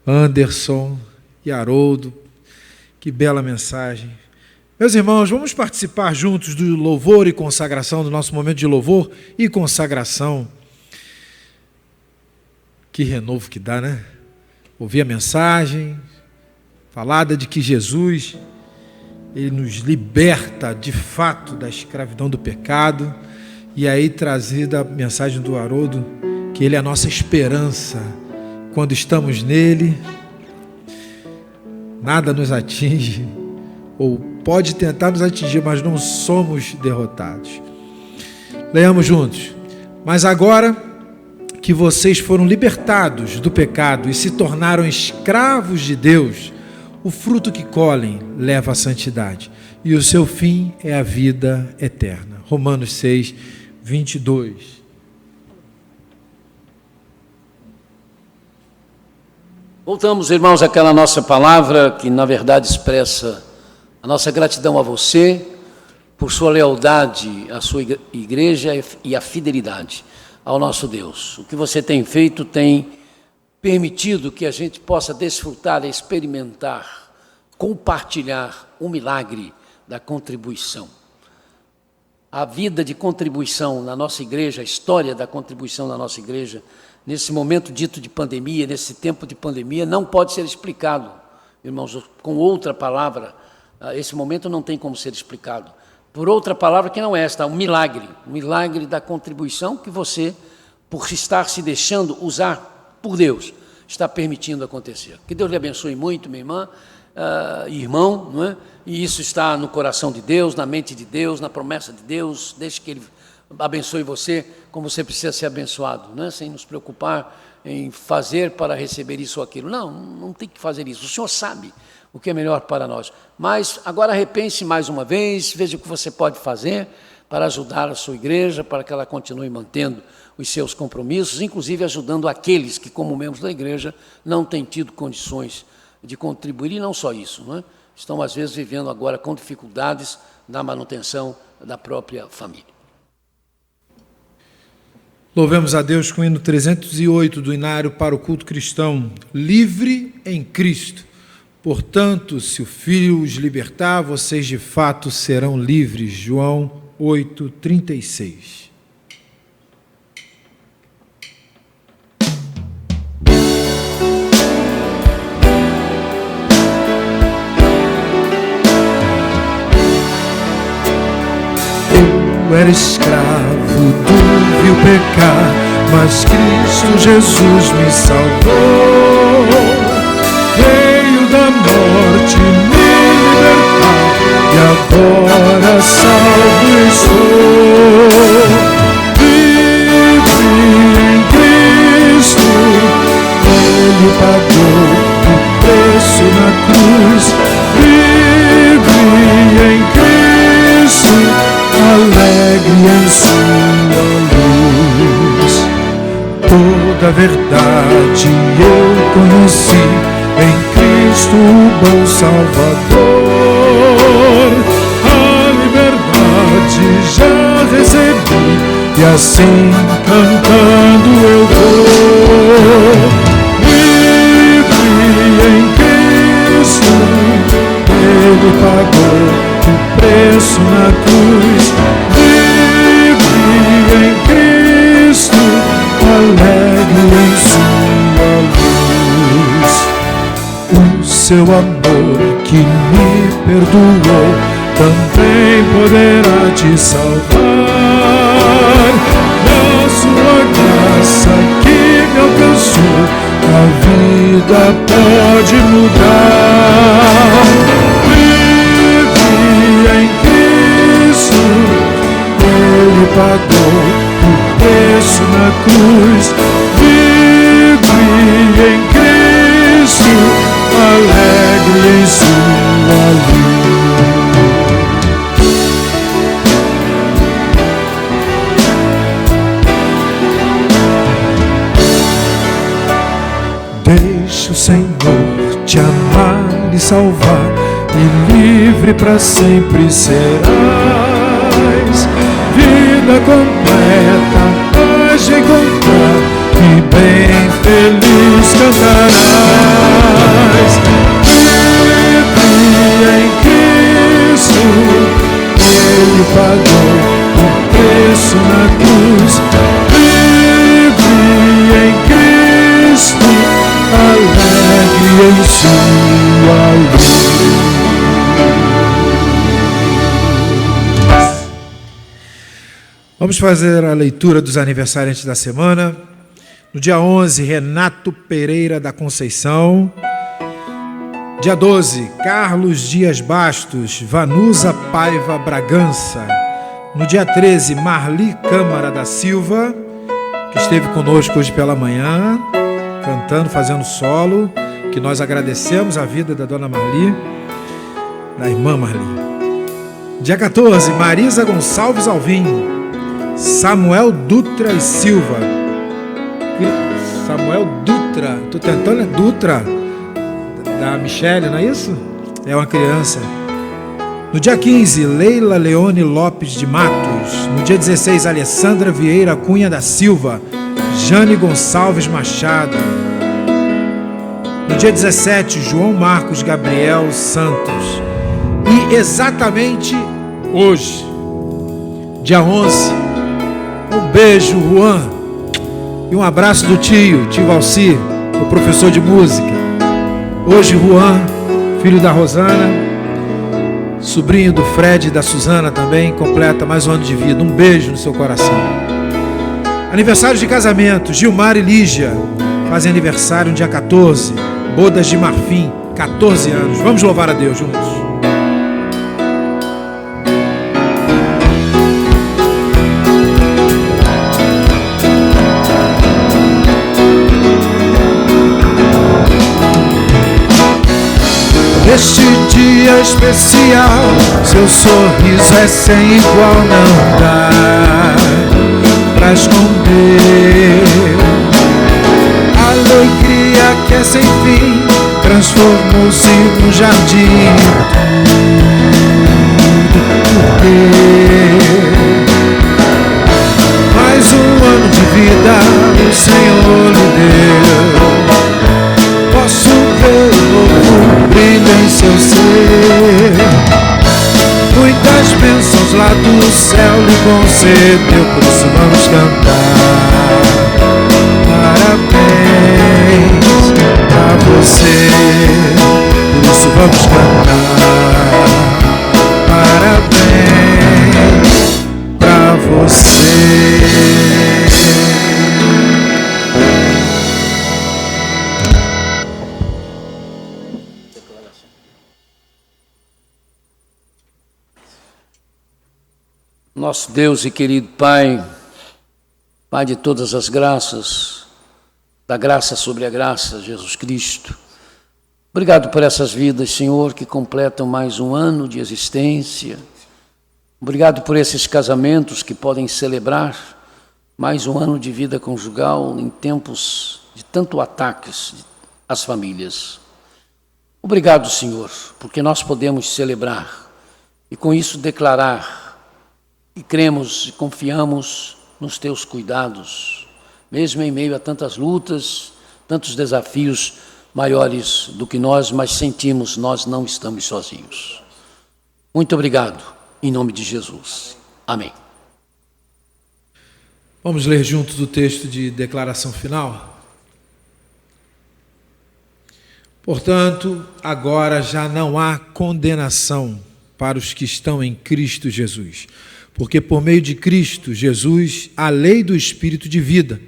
Anderson e Haroldo. Que bela mensagem. Meus irmãos, vamos participar juntos do louvor e consagração, do nosso momento de louvor e consagração. Que renovo que dá, né? Ouvir a mensagem, falada de que Jesus, ele nos liberta de fato da escravidão do pecado, e aí trazida a mensagem do Haroldo, que ele é a nossa esperança. Quando estamos nele, nada nos atinge, ou pode tentar nos atingir, mas não somos derrotados. Leiamos juntos. Mas agora que vocês foram libertados do pecado e se tornaram escravos de Deus, o fruto que colhem leva à santidade, e o seu fim é a vida eterna. Romanos 6, 22. Voltamos, irmãos, àquela nossa palavra que, na verdade, expressa a nossa gratidão a você por sua lealdade à sua igreja e a fidelidade ao nosso Deus. O que você tem feito tem permitido que a gente possa desfrutar, experimentar, compartilhar o milagre da contribuição. A vida de contribuição na nossa igreja, a história da contribuição na nossa igreja, nesse momento dito de pandemia, nesse tempo de pandemia, não pode ser explicado, irmãos, com outra palavra. Esse momento não tem como ser explicado por outra palavra que não esta, um milagre da contribuição que você, por estar se deixando usar por Deus, está permitindo acontecer. Que Deus lhe abençoe muito, minha irmã, irmão, não é? E isso está no coração de Deus, na mente de Deus, na promessa de Deus. Deixe que Ele abençoe você como você precisa ser abençoado, não é? Sem nos preocupar em fazer para receber isso ou aquilo. Não tem que fazer isso. O Senhor sabe o que é melhor para nós. Mas agora repense mais uma vez, veja o que você pode fazer para ajudar a sua igreja, para que ela continue mantendo os seus compromissos, inclusive ajudando aqueles que, como membros da igreja, não têm tido condições de contribuir. E não só isso, não é? Estão, às vezes, vivendo agora com dificuldades na manutenção da própria família. Louvemos a Deus com o hino 308 do Inário para o culto cristão. Livre em Cristo. Portanto, se o Filho os libertar, vocês de fato serão livres. João 8:36. Eu era escravo do vil pecar, mas Cristo Jesus me salvou. Veio da morte me libertar, e agora salvo estou. Livre em Cristo, Ele pagou o preço na cruz. Livre em Cristo, alegre em sua luz. Toda a verdade eu conheci em Cristo, o bom Salvador. A liberdade já recebi, e assim cantando eu vou. Livre em Cristo, Ele pagou o preço na cruz. Livre em Cristo, alegre em sua luz. O seu amor que me perdoou também poderá te salvar. Da sua graça vida pode mudar. Vive em Cristo, Ele pagou o preço na cruz. Vive em Cristo, alegre em sua luz. Deixa o Senhor te amar e salvar, e livre para sempre serás. Vida completa, paz encontrar, e bem feliz cantarás. Vive em Cristo, Ele pagou o preço na cruz. Vive em Cristo, alegre em sua luz. Vamos fazer a leitura dos aniversariantes da semana. No dia 11, Renato Pereira da Conceição. Dia 12, Carlos Dias Bastos, Vanusa Paiva Bragança. No dia 13, Marli Câmara da Silva, que esteve conosco hoje pela manhã, cantando, fazendo solo, que nós agradecemos a vida da dona Marli, da irmã Marli. Dia 14, Marisa Gonçalves Alvim, Samuel Dutra e Silva. Samuel Dutra, tô tentando, é Dutra, da Michele, não é isso? É uma criança. No dia 15, Leila Leone Lopes de Matos. No dia 16, Alessandra Vieira Cunha da Silva, Jane Gonçalves Machado. No dia 17, João Marcos Gabriel Santos. E exatamente hoje, dia 11, um beijo, Juan, e um abraço do tio Valci, o professor de música. Hoje, Juan, filho da Rosana, sobrinho do Fred e da Suzana também, completa mais um ano de vida. Um beijo no seu coração. Aniversário de casamento, Gilmar e Lígia fazem aniversário no dia 14. Bodas de Marfim, 14 anos. Vamos louvar a Deus juntos. Neste dia especial, seu sorriso é sem igual, não dá pra esconder. A alegria que é sem fim transformou-se no jardim. Mais um ano de vida o Senhor lhe deu. Posso ver o novo brilho em seu ser. Muitas bênçãos lá do céu lhe concedeu. Por isso vamos cantar parabéns pra você. Por isso vamos cantar parabéns pra você. Nosso Deus e querido Pai, Pai de todas as graças, da graça sobre a graça, Jesus Cristo. Obrigado por essas vidas, Senhor, que completam mais um ano de existência. Obrigado por esses casamentos que podem celebrar mais um ano de vida conjugal em tempos de tanto ataques às famílias. Obrigado, Senhor, porque nós podemos celebrar e com isso declarar e cremos e confiamos nos teus cuidados, mesmo em meio a tantas lutas, tantos desafios maiores do que nós, mas sentimos, nós não estamos sozinhos. Muito obrigado, em nome de Jesus. Amém. Vamos ler juntos o texto de declaração final? Portanto, agora já não há condenação para os que estão em Cristo Jesus. Porque por meio de Cristo Jesus, a lei do Espírito de vida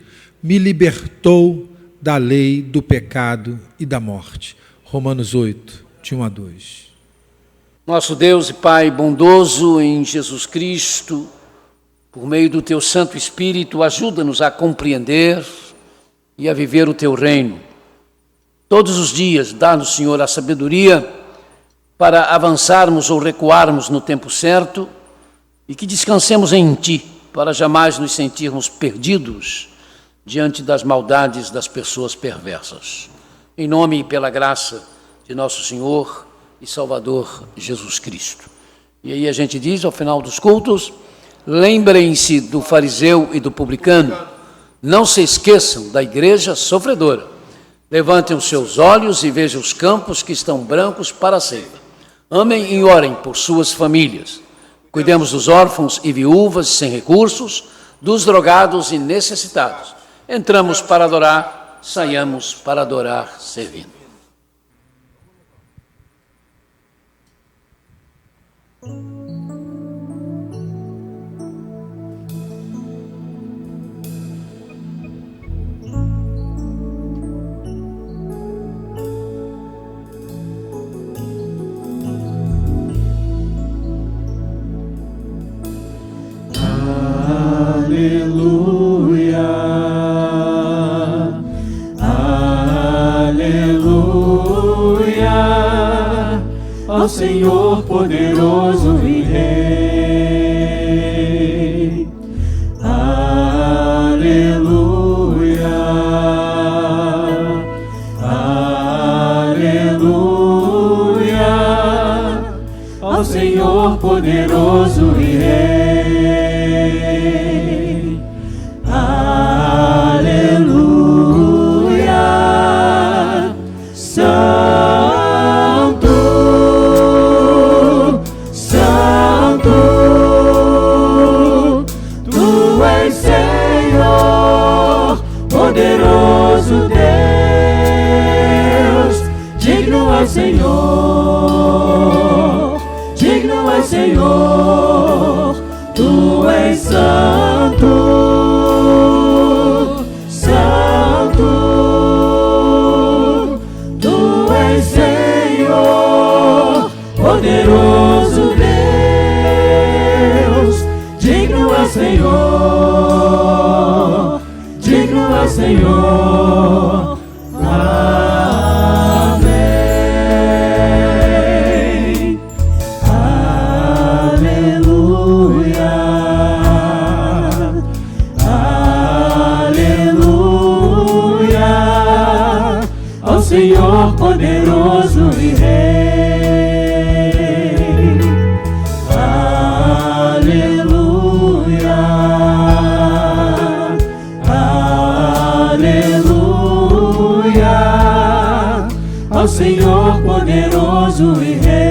me libertou da lei, do pecado e da morte. Romanos 8, de 1 a 2. Nosso Deus e Pai bondoso em Jesus Cristo, por meio do Teu Santo Espírito, ajuda-nos a compreender e a viver o Teu reino. Todos os dias, dá-nos, Senhor, a sabedoria para avançarmos ou recuarmos no tempo certo e que descansemos em Ti, para jamais nos sentirmos perdidos diante das maldades das pessoas perversas. Em nome e pela graça de nosso Senhor e Salvador Jesus Cristo. E aí a gente diz, ao final dos cultos, lembrem-se do fariseu e do publicano, não se esqueçam da igreja sofredora. Levantem os seus olhos e vejam os campos que estão brancos para a ceifa. Amem e orem por suas famílias. Cuidemos dos órfãos e viúvas sem recursos, dos drogados e necessitados. Entramos para adorar, saiamos para adorar servindo. Aleluia, aleluia, ao Senhor poderoso e Rei. Aleluia, aleluia, ao Senhor poderoso e Rei. Aleluia, Santo, Santo, Tu és Senhor, poderoso Deus, digno é Senhor, digno é Senhor, Tu és Santo. Poderoso Deus, digno é Senhor, digno é Senhor. Amém. Aleluia, aleluia, ao Senhor poderoso e Rei. Ao Senhor poderoso e Rei.